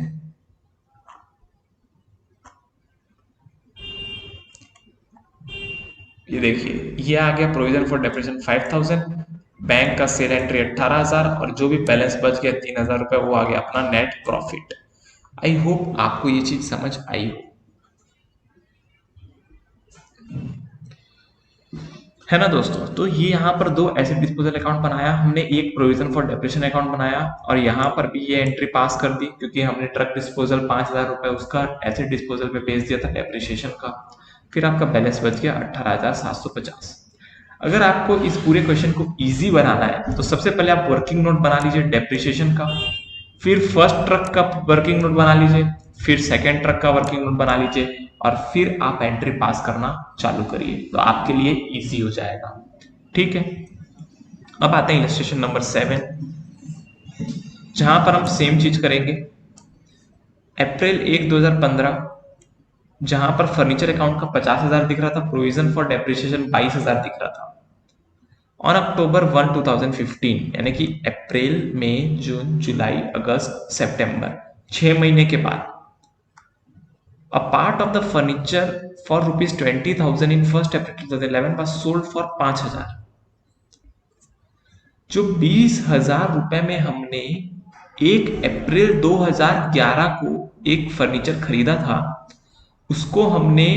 ये देखिए ये आ गया प्रोविजन फॉर डेप्रिसिएशन 5000, बैंक का सेल एंट्री 18,000 और जो भी बैलेंस बच गया 3,000 रुपये वो आ गया अपना नेट प्रॉफिट। आई होप आपको ये चीज समझ आई हो, है ना दोस्तों। तो ये यहाँ पर दो एसेट डिस्पोजल अकाउंट बनाया हमने, एक प्रोविजन फॉर डेप्रिसिएशन अकाउंट बनाया और यहाँ पर भी ये एंट्री पास कर दी क्योंकि हमने ट्रक डिस्पोजल 5,000 रुपये उसका एसेट डिस्पोजल पे भेज दिया था डेप्रिसिएशन का। फिर आपका बैलेंस बच गया 18,750। अगर आपको इस पूरे क्वेश्चन को इजी बनाना है तो सबसे पहले आप वर्किंग नोट बना लीजिए डेप्रिसिएशन का, फिर फर्स्ट ट्रक का वर्किंग नोट बना लीजिए, फिर सेकेंड ट्रक का वर्किंग नोट बना लीजिए और फिर आप एंट्री पास करना चालू करिए, तो आपके लिए इजी हो जाएगा। ठीक है, अब आते हैं इलस्ट्रेशन नंबर 7, जहां पर हम सेम चीज करेंगे। अप्रैल 1 2015 जहां पर फर्नीचर अकाउंट का 50,000 दिख रहा था, प्रोविजन फॉर डेप्रिसिएशन 22,000 दिख रहा था। ऑन अक्टूबर 1 2015 यानी कि अप्रैल मई जून जुलाई अगस्त सितंबर 6 महीने के बाद a part of the furniture for rupees 20,000 in 1st April 2011 was sold for 5,000। जो 20,000 रुपए में हमने 1 अप्रैल 2011 को एक फर्नीचर खरीदा था उसको हमने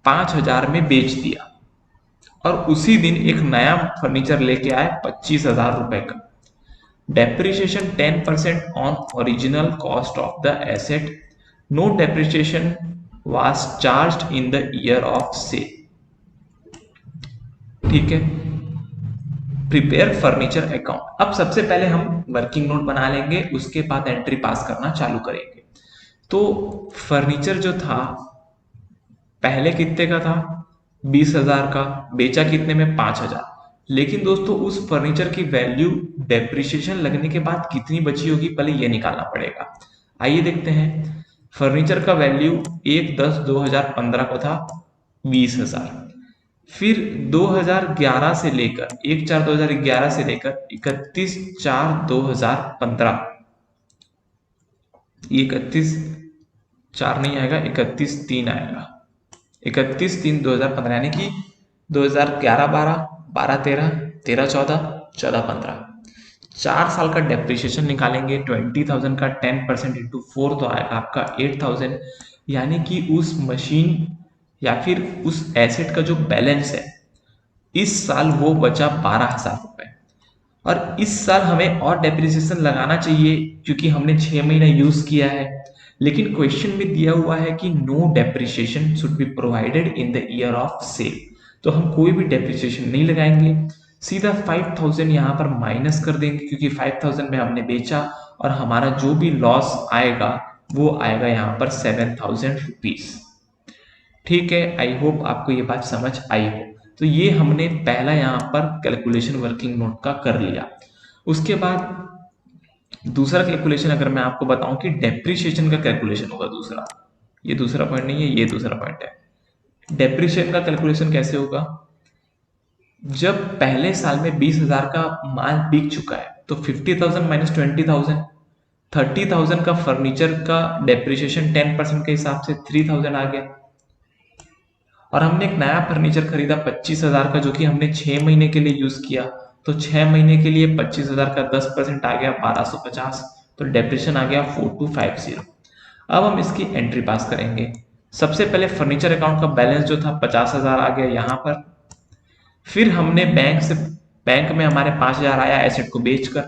5,000 में बेच दिया और उसी दिन एक नया फर्नीचर लेके आए 25,000 रुपए का। Depreciation 10% on original cost of the asset, no depreciation was charged in the year of sale। ठीक है, प्रिपेयर फर्नीचर अकाउंट। अब सबसे पहले हम वर्किंग नोट बना लेंगे, उसके बाद एंट्री पास करना चालू करेंगे। तो फर्नीचर जो था पहले कितने का था, 20,000 का, बेचा कितने में, 5,000। लेकिन दोस्तों उस फर्नीचर की वैल्यू डेप्रिसिएशन लगने के बाद कितनी बची होगी पहले ये निकालना पड़ेगा। आइए देखते हैं। फर्नीचर का वैल्यू 1/10/2015 को था 20,000, फिर 2011 से लेकर 1/4/2011 से लेकर 31/4/2015, 31/4 नहीं आएगा, 31/3 आएगा, 31/3/2015 यानी कि 2011-12, 12-13, 13-14, 14-15, 4 साल का डेप्रिसिएशन निकालेंगे। 20,000 का 10% इंटू 4 तो आएगा आपका 8,000, यानी कि उस मशीन या फिर उस एसेट का जो बैलेंस है इस साल वो बचा 12,000 रुपए। और इस साल हमें और डेप्रिसिएशन लगाना चाहिए क्योंकि हमने 6 महीना यूज किया है, लेकिन क्वेश्चन में दिया हुआ है कि no depreciation should be provided in the year of sale, तो हम कोई भी डेप्रिसिएशन नहीं लगाएंगे, सीधा 5,000 यहाँ पर माइनस कर देंगे क्योंकि 5,000 में हमने बेचा और हमारा जो भी लॉस आएगा वो आएगा यहाँ पर 7,000 रुपीज। ठीक है, आई होप आपको ये बात समझ आई हो। तो ये हमने पहला यहाँ पर कैलकुलेशन वर्किंग नोट का कर लिया। उसके बाद दूसरा कैलकुलेशन अगर मैं आपको बताऊं कि डेप्रिसिएशन का कैलकुलेशन होगा दूसरा, ये दूसरा पॉइंट नहीं है, ये दूसरा पॉइंट है। डेप्रिसिएशन का कैलकुलेशन कैसे होगा, जब पहले साल में 20,000 का माल बिक चुका है तो 50,000 माइनस 20,000, 30,000 का फर्नीचर का डेप्रिसिएशन 10% के हिसाब से 3,000 आ गया। और हमने एक नया फर्नीचर खरीदा 25,000 का जो कि हमने 6 महीने के लिए यूज किया, तो 6 महीने के लिए 25,000 का 10% आ गया 1250, तो डेप्रिसिएशन आ गया 4250। अब हम इसकी एंट्री पास करेंगे। सबसे पहले फर्नीचर अकाउंट का बैलेंस जो था 50,000 आ गया यहाँ पर, फिर हमने बैंक में हमारे 5,000 आया एसेट को बेचकर।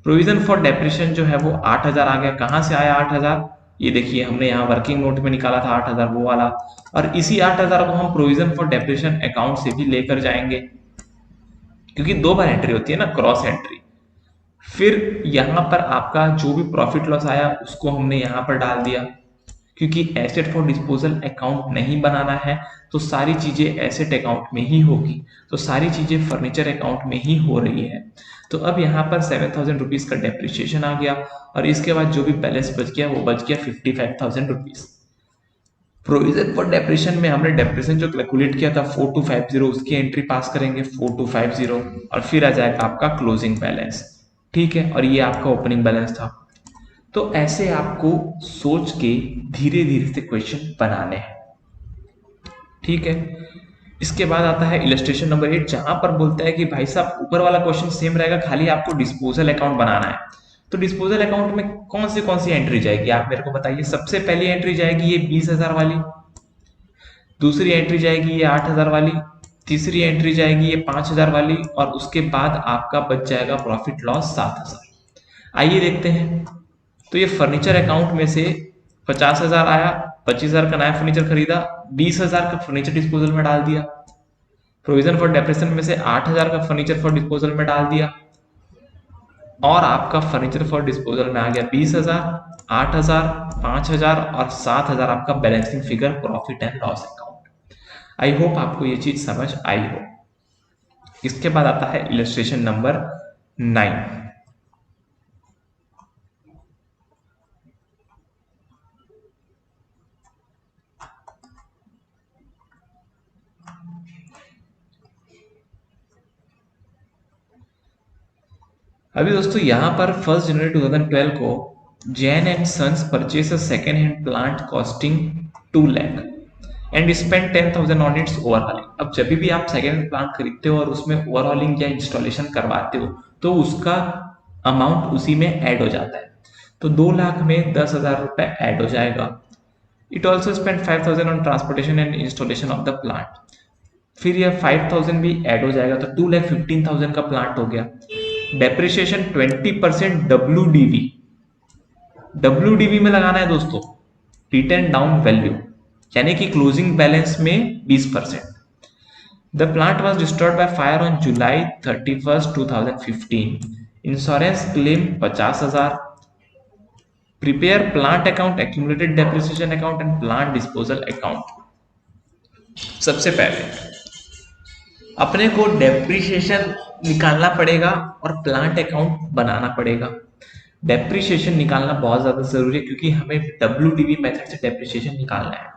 प्रोविजन फॉर डेप्रिसिएशन जो है वो 8,000 आ गया। कहाँ से आया 8,000, ये देखिए हमने यहाँ वर्किंग नोट में निकाला था 8,000 वो वाला, और इसी 8,000 को हम प्रोविजन फॉर डेप्रिसिएशन अकाउंट से भी लेकर जाएंगे क्योंकि 2 बार एंट्री होती है ना, क्रॉस एंट्री। फिर यहाँ पर आपका जो भी प्रॉफिट लॉस आया उसको हमने यहाँ पर डाल दिया, क्योंकि एसेट फॉर डिस्पोजल अकाउंट नहीं बनाना है तो सारी चीजें एसेट अकाउंट में ही होगी, तो सारी चीजें फर्नीचर अकाउंट में ही हो रही है। तो अब यहाँ पर 7,000 रुपीज का डेप्रिसिएशन आ गया और इसके बाद जो भी बैलेंस बच गया वो बच गया 55,000 रुपीज। प्रोविजन फॉर डेप्रिसिएशन में हमने डेप्रिसिएशन जो कैलकुलेट किया था 4250, उसकी एंट्री पास करेंगे 4250 और फिर आ जाएगा आपका क्लोजिंग बैलेंस। ठीक है, और ये आपका ओपनिंग बैलेंस था। तो ऐसे आपको सोच के धीरे धीरे से क्वेश्चन बनाने हैं। ठीक है, इसके बाद आता है इलस्ट्रेशन नंबर 8, जहां पर बोलता है कि भाई साहब ऊपर वाला क्वेश्चन सेम रहेगा, खाली आपको डिस्पोजल अकाउंट बनाना है। तो डिस्पोजल अकाउंट में कौन सी एंट्री जाएगी आप मेरे को बताइए। सबसे पहली एंट्री जाएगी ये 20,000 वाली, दूसरी एंट्री जाएगी ये 8,000 वाली, तीसरी एंट्री जाएगी ये 5,000 वाली, और उसके बाद आपका बच जाएगा प्रॉफिट लॉस 7,000। आइए देखते हैं। तो ये फर्नीचर अकाउंट में से 50,000 आया, 25,000 का नया फर्नीचर खरीदा, 20,000 का फर्नीचर डिस्पोजल में डाल दिया। प्रोविजन फॉर डेप्रेशन में से 8,000 का फर्नीचर फॉर डिस्पोजल में डाल दिया, और आपका फर्नीचर फॉर डिस्पोजल में आ गया 20,000, 8,000, 5,000 और 7,000 आपका balancing figure profit and loss account. I hope आपको ये चीज समझ आई हो। इसके बाद आता है इलस्ट्रेशन नंबर 9। अभी दोस्तों यहाँ पर 1 जनवरी 2012 को Jain and sons purchase a second hand plant costing 2 lakh and spend 10,000 on its overhauling. अब जब भी आप सेकेंड हैंड प्लांट खरीदते हो और उसमें ओवरहॉलिंग या इंस्टॉलेशन करवाते हो तो उसका अमाउंट उसी में ऐड हो जाता है। तो 2 लाख में 10,000 रुपए ऐड हो जाएगा। It also spend 5,000 on transportation and installation of the plant. फिर यह 5,000 भी ऐड हो जाएगा, तो 2,15,000 का प्लांट हो गया। डेप्रिसिएशन 20% WDV, WDV में लगाना है दोस्तों, रिटर्न डाउन वैल्यू, यानी कि क्लोजिंग बैलेंस में 20%। The plant was destroyed by fire on July 31, 2015। Insurance claim 50,000। Prepare plant account, accumulated depreciation account and plant disposal account. सबसे पहले अपने को डेप्रिसिएशन निकालना पड़ेगा और प्लांट अकाउंट बनाना पड़ेगा। डेप्रिसिएशन निकालना बहुत ज्यादा जरूरी है क्योंकि हमें WDV मेथड से डेप्रिसिएशन निकालना है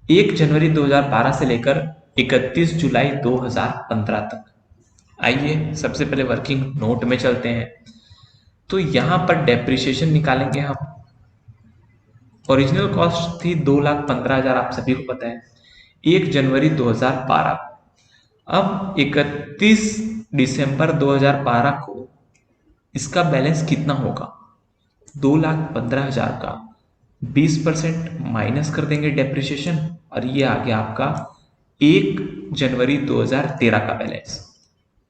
1 जनवरी 2012 से लेकर 31 जुलाई 2015 तक। आइए सबसे पहले वर्किंग नोट में चलते हैं। तो यहां पर डेप्रिसिएशन निकालेंगे हम। ओरिजिनल कॉस्ट थी 2,15,000, आप सभी को पता है, 1 जनवरी 2012। अब 31 दिसंबर 2012 को इसका बैलेंस कितना होगा? 2,15,000 का 20% माइनस कर देंगे डेप्रिसिएशन, और ये आ गया आपका 1 जनवरी 2013 का बैलेंस।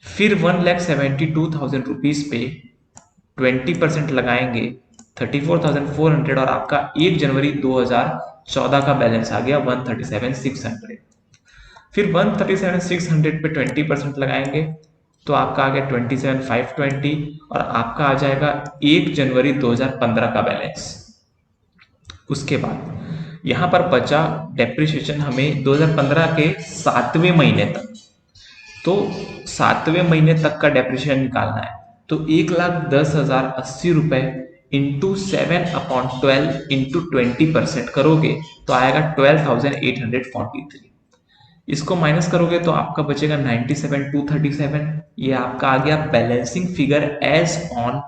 फिर 1,72,000 रुपीज पे 20% लगाएंगे 34,400, और आपका 1 जनवरी 2014 का बैलेंस आ गया 137,600। फिर 137,600 पे 20% लगाएंगे तो आपका आ गया 27,520, और आपका आ जाएगा 1 जनवरी 2015 का बैलेंस। उसके बाद यहां पर बचा डेप्रिसिएशन हमें 2015 के 7वें महीने तक, तो 7वें महीने तक का डेप्रिसिएशन निकालना है। तो 1,10,080 रुपए इंटू 7/12 इंटू 20% करोगे तो आएगा 12,843। इसको माइनस करोगे तो आपका बचेगा 97,237। ये आपका आ गया बैलेंसिंग फिगर एज ऑन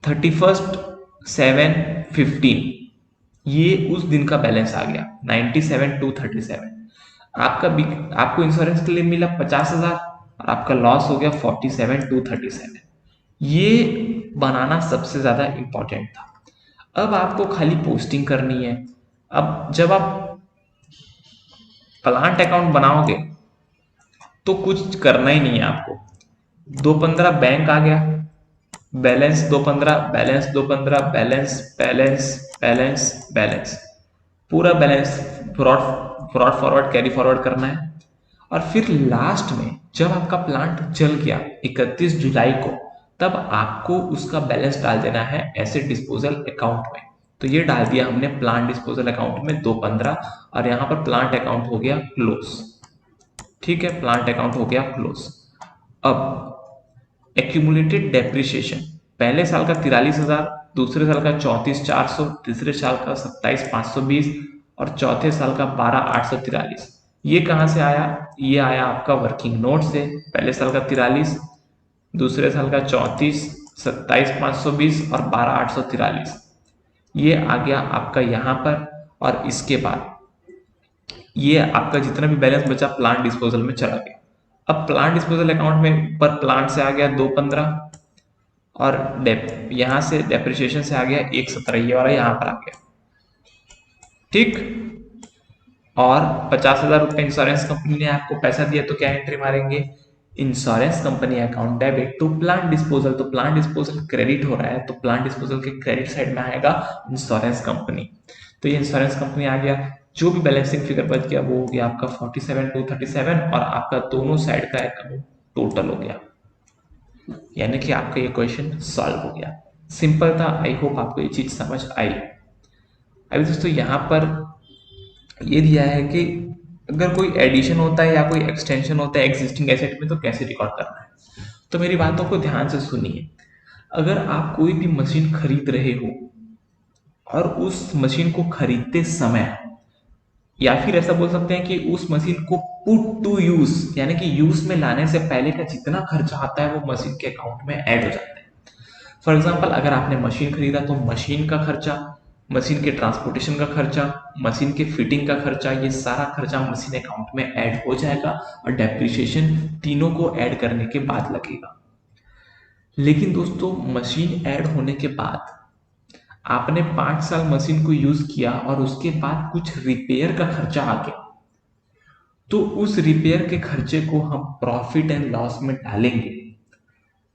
31/7/15। ये उस दिन का बैलेंस आ गया 97,237। आपको इंश्योरेंस के लिए मिला 50,000 और आपका लॉस हो गया 47,237। ये बनाना सबसे ज्यादा इंपॉर्टेंट था। अब आपको खाली पोस्टिंग करनी है। अब जब आप प्लांट अकाउंट बनाओगे तो कुछ करना ही नहीं है आपको। 215 बैंक आ गया, balance 215, balance 215, balance balance balance balance, पूरा balance brought forward carry forward करना है। और फिर लास्ट में जब आपका प्लांट जल गया 31 जुलाई को, तब आपको उसका बैलेंस डाल देना है एसेट डिस्पोजल अकाउंट में। तो ये डाल दिया हमने प्लांट डिस्पोजल अकाउंट में 215, और यहां पर प्लांट अकाउंट हो गया क्लोज। ठीक है, प्लांट अकाउंट हो गया क्लोज। अब एक्यूमुलेटेड डेप्रिसिएशन, पहले साल का 43,000, दूसरे साल का 34,400, तीसरे साल का 27,520 और चौथे साल का 12,843। ये कहां से आया? ये आया आपका वर्किंग नोट से। पहले साल का 43, दूसरे साल का 34, 27,520 और 12,843। ये आ गया आपका यहां पर। और इसके बाद ये आपका जितना भी बैलेंस बचा प्लांट डिस्पोजल में चला गया। अब प्लांट डिस्पोजल अकाउंट में ऊपर प्लांट से आ गया 215 और यहाँ से डेप्रिसिएशन से आ गया 117, ये वाला यहाँ पर आ गया, ठीक। और 50,000 रुपये इंश्योरेंस कंपनी ने आपको पैसा दिया तो क्या एंट्री मारेंगे, insurance company account debit to plant disposal. तो प्लांट डिस्पोजल क्रेडिट हो रहा है तो प्लांट डिस्पोजल के क्रेडिट साइड में आएगा इंश्योरेंस कंपनी। तो ये इंश्योरेंस कंपनी आ गया। जो भी बैलेंसिंग फिगर बच गया वो हो गया आपका 47,237 और आपका दोनों साइड का अकाउंट टोटल हो गया। यानी कि आपका ये क्वेश्चन सॉल्व हो गया। सिंपल था। आई होप आपको ये चीज समझ आई। अभी दोस्तों यहाँ पर ये दिया है कि अगर कोई एडिशन होता है या कोई एक्सटेंशन होता है एग्जिस्टिंग एसेट में तो कैसे रिकॉर्ड करना है। तो मेरी बातों को ध्यान से सुनिए। अगर आप कोई भी मशीन खरीद रहे हो और उस मशीन को खरीदते समय, या फिर ऐसा बोल सकते हैं कि उस मशीन को पुट टू यूज, यानी कि यूज में लाने से पहले का जितना खर्चा आता है वो मशीन के अकाउंट में ऐड हो जाता है। फॉर एग्जाम्पल, अगर आपने मशीन खरीदा तो मशीन का खर्चा, मशीन के ट्रांसपोर्टेशन का खर्चा, मशीन के फिटिंग का खर्चा, ये सारा खर्चा मशीन अकाउंट में ऐड हो जाएगा और डेप्रिसिएशन तीनों को ऐड करने के बाद लगेगा। लेकिन दोस्तों मशीन ऐड होने के बाद आपने 5 साल मशीन को यूज किया और उसके बाद कुछ रिपेयर का खर्चा आ गया, तो उस रिपेयर के खर्चे को हम प्रॉफिट एंड लॉस में डालेंगे।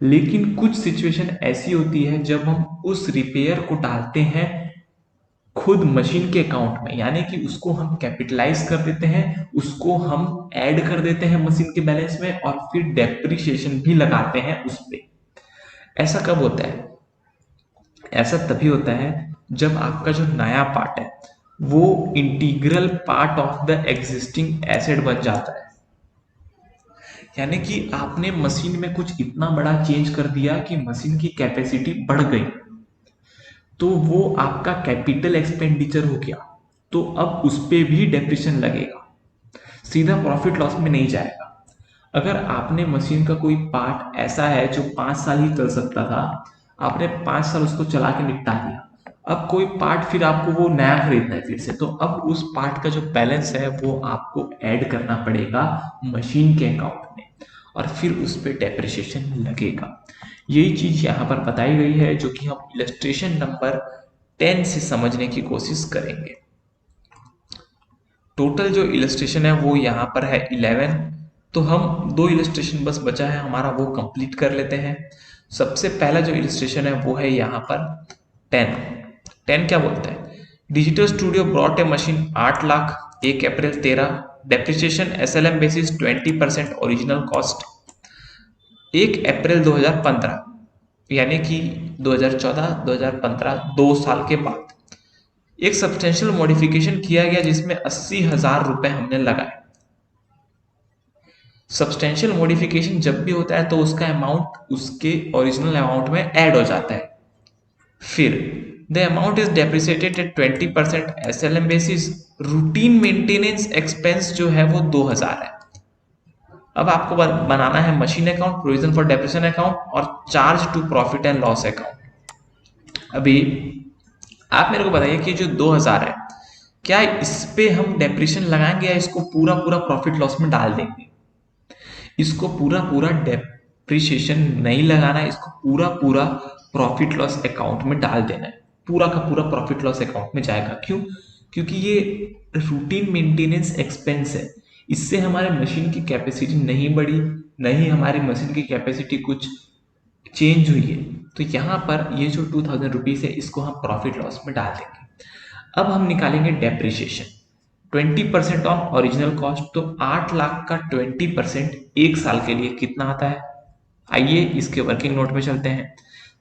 लेकिन कुछ सिचुएशन ऐसी होती है जब हम उस रिपेयर को डालते हैं खुद मशीन के अकाउंट में, यानी कि उसको हम कैपिटलाइज कर देते हैं, उसको हम ऐड कर देते हैं मशीन के बैलेंस में और फिर डेप्रिसिएशन भी लगाते हैं उस पे। ऐसा कब होता है? ऐसा तभी होता है जब आपका जो नया पार्ट है वो integral part of the existing asset बन जाता है। यानी कि आपने मशीन में कुछ इतना बड़ा चेंज कर दिया कि मशीन की कैपेसिटी बढ़ गई, तो वो आपका कैपिटल एक्सपेंडिचर हो गया, तो अब उस पे भी डेप्रिसिएशन लगेगा, सीधा प्रॉफिट लॉस में नहीं जाएगा। अगर आपने मशीन का कोई पार्ट ऐसा है जो 5 साल ही चल सकता था, आपने 5 साल उसको चला के निपटा दिया, अब कोई पार्ट फिर आपको वो नया खरीदना है फिर से, तो अब उस पार्ट का जो बैलेंस है वो आपको ऐड करना पड़ेगा मशीन के अकाउंट में और फिर उस पर डेप्रिसिएशन लगेगा। यही चीज यहाँ पर बताई गई है जो कि हम इलस्ट्रेशन नंबर 10 से समझने की कोशिश करेंगे। टोटल जो इलस्ट्रेशन है वो यहाँ पर है 11, तो हम 2 इलस्ट्रेशन बस बचा है हमारा, वो कंप्लीट कर लेते हैं। सबसे पहला जो इलस्ट्रेशन है वो है यहाँ पर 10 क्या बोलता है, digital studio brought a machine 8 lakh 1 April 13, depreciation SLM basis 20% original cost 1 अप्रैल 2015, यानी कि 2014-2015 2 साल के बाद एक सब्सटेंशियल मॉडिफिकेशन किया गया जिसमें 80,000 रुपए हमने लगाए। सब्सटेंशियल मॉडिफिकेशन जब भी होता है तो उसका अमाउंट उसके ओरिजिनल अमाउंट में ऐड हो जाता है। फिर the amount is depreciated at 20% SLM basis, routine maintenance expense जो है वो 2,000 है। अब आपको बनाना है machine account, provision for depreciation account और charge to profit and loss account. अभी आप मेरे को बताइए कि जो 2,000 है क्या इस पे हम डेप्रिसिएशन लगाएंगे या इसको पूरा पूरा प्रॉफिट लॉस में डाल देंगे? इसको पूरा पूरा डेप्रिसिएशन नहीं लगाना है, इसको पूरा पूरा प्रॉफिट लॉस अकाउंट में डाल देना है, पूरा का पूरा प्रॉफिट लॉस अकाउंट में जाएगा। क्यों? क्योंकि ये रूटीन मेंटेनेंस एक्सपेंस है, इससे हमारे मशीन की कैपेसिटी नहीं बढ़ी, नहीं हमारी मशीन की कैपेसिटी कुछ चेंज हुई है, तो यहाँ पर ये जो 2,000 रुपीज है इसको हम प्रॉफिट लॉस में डाल देंगे। अब हम निकालेंगे डेप्रिसिएशन 20% ऑन ओरिजिनल कॉस्ट, तो 8 लाख का 20% 1 साल के लिए कितना आता है? आइए इसके वर्किंग नोट में चलते हैं।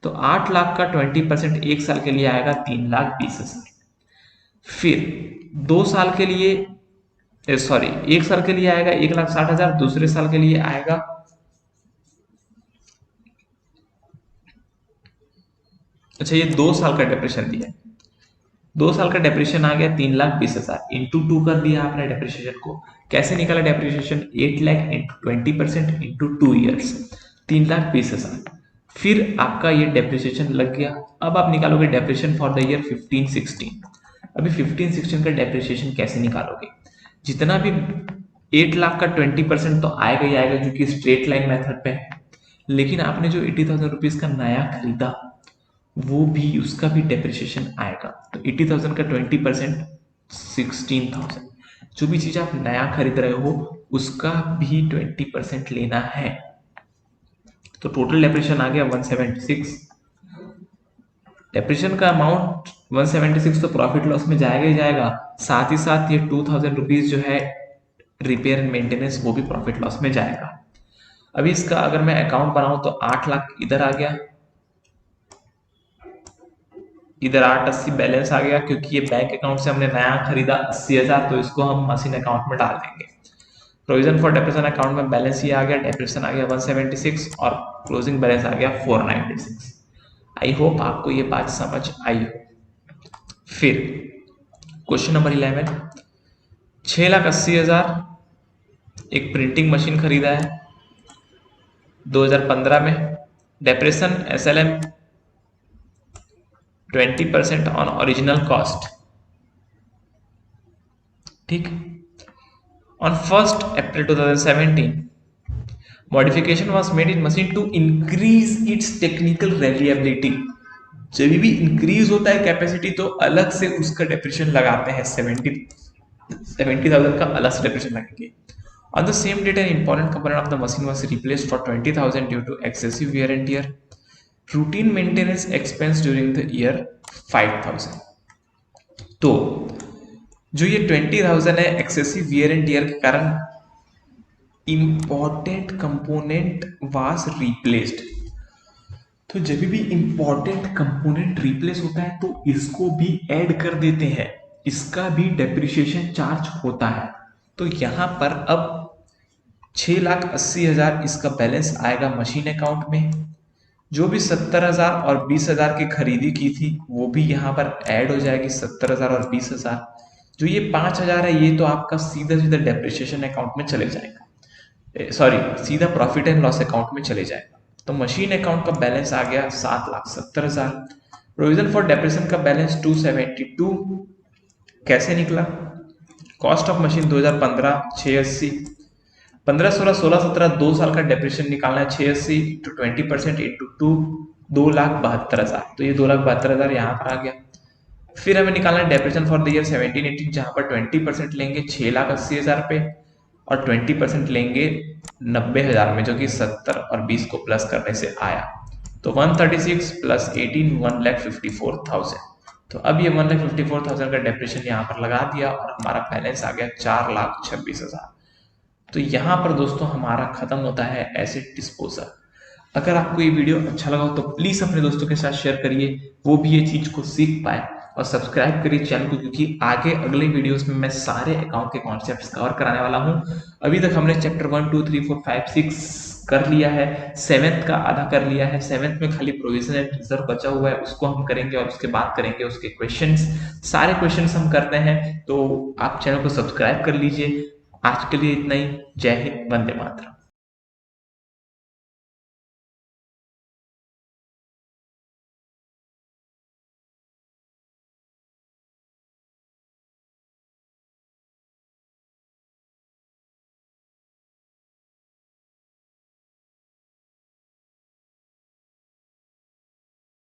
तो 8 लाख का 20% 1 साल के लिए आएगा 3,20,000। फिर 2 साल के लिए 1 साल के लिए आएगा 1,60,000, दूसरे साल के लिए आएगा अच्छा ये 2 साल का डेप्रिसिएशन दिया है, 2 साल का डेप्रिसिएशन आ गया 3,20,000 इंटू 2 कर दिया आपने डेप्रिसिएशन को। कैसे निकाला depreciation? 8 lakh into 20% into 2 years 3,20,000। फिर आपका ये डेप्रिसिएशन लग गया। अब आप निकालोगे डेप्रिसिएशन फॉर द ईयर 15-16। अभी 15-16 का डेप्रिसिएशन कैसे निकालोगे? जितना भी 8 लाख का 20% तो आएगा ही आएगा, क्योंकि स्ट्रेट लाइन मेथड पे है। लेकिन आपने जो 80,000 रुपीज का नया खरीदा, वो भी, उसका भी डेप्रिसिएशन आएगा। तो 80,000 का 20% 16,000। जो भी चीज आप नया खरीद रहे हो उसका भी 20% लेना है। तो टोटल डेप्रिसिएशन आ गया 176। डेप्रिसिएशन का अमाउंट 176 तो प्रॉफिट लॉस में जाएगा ही जाएगा, साथ ही साथ ये 2,000 रुपीज जो है रिपेयर एंड मेंटेनेंस, वो भी प्रॉफिट लॉस में जाएगा। अभी इसका अगर मैं अकाउंट बनाऊं तो 8 लाख इधर आ गया, इधर 880 बैलेंस आ गया, क्योंकि ये बैंक अकाउंट से हमने नया खरीदा 80,000, तो इसको हम मशीन अकाउंट में डाल देंगे। प्रोविजन फॉर डेप्रेशन अकाउंट में बैलेंस ये आ गया, डेप्रेशन आ गया 176 और क्लोजिंग बैलेंस आ गया 496। आई होप आपको ये बात समझ आई हो। फिर क्वेश्चन नंबर 11, 6,80,000 एक प्रिंटिंग मशीन खरीदा है 2015 में। Depreciation SLM 20% on original cost. ठीक। On 1st April 2017, modification was made in machine to increase its technical reliability। जब भी इंक्रीज होता है कैपेसिटी तो अलग से उसका डेप्रिसिएशन लगाते हैं, 70,000 का अलग से डेप्रिसिएशन लगेंगे। On the same date, an important component of the machine was replaced for 20,000 due to excessive wear and tear. Routine maintenance expense during the year 5,000। तो जो ये 20,000 है एक्सेसिव वियर एंड टियर के कारण इंपॉर्टेंट कंपोनेंट वाज रिप्लेस्ड। तो जब भी important component replace होता है तो इसको भी ऐड कर देते हैं, इसका भी डेप्रिसिएशन चार्ज होता है। तो यहां पर अब 6,80,000 इसका बैलेंस आएगा मशीन अकाउंट में। जो भी 70,000 और 20,000 की खरीदी की थी वो भी यहाँ पर ऐड हो जाएगी, 70,000 और 20,000। जो ये 5,000 है ये तो आपका सीधा सीधा डेप्रिसिएशन अकाउंट में चले जाएगा, सॉरी सीधा प्रॉफिट एंड लॉस अकाउंट में चले जाएगा। तो मशीन अकाउंट का बैलेंस आ गया 7,70,000। प्रोविजन फॉर डेप्रिसिएशन का बैलेंस 272। कैसे निकला? कॉस्ट ऑफ मशीन 2015 680, 15, 16, 16, 17 2 साल का डेप्रिसिएशन निकालना है। 680 टू 20% इंटू 2, 2,72,000। तो ये 2,72,000 यहाँ पर आ गया। फिर हमें निकालना है डेप्रिसिएशन फॉर द ईयर 17-18, जहां पर 20% लेंगे 6,80,000 पे और 20% लेंगे 90,000 में, जो कि 70 और 20 को प्लस करने से आया। तो 136 प्लस 18 1,54,000। तो अब ये 1,54,000 का डेप्रिसिएशन यहाँ पर लगा दिया और हमारा बैलेंस आ गया 4,26,000। तो यहाँ पर दोस्तों हमारा खत्म होता है एसेट डिस्पोजल। अगर आपको ये वीडियो अच्छा लगा हो तो प्लीज अपने दोस्तों के साथ शेयर करिए, वो भी ये चीज को सीख पाए, और सब्सक्राइब करिए चैनल को, क्योंकि आगे अगले वीडियोस में मैं सारे अकाउंट के कॉन्सेप्ट्स कवर कराने वाला हूं। अभी तक हमने चैप्टर 1 2 3 4 5 6 कर लिया है, 7th का आधा कर लिया है। 7th में खाली प्रोविजन एंड रिजर्व बचा हुआ है, उसको हम करेंगे और उसके बाद करेंगे उसके क्वेश्चंस। सारे क्वेश्चंस हम करते हैं, तो आप चैनल को सब्सक्राइब कर लीजिए। आज के लिए इतना ही। जय हिंद, वंदे मातरम।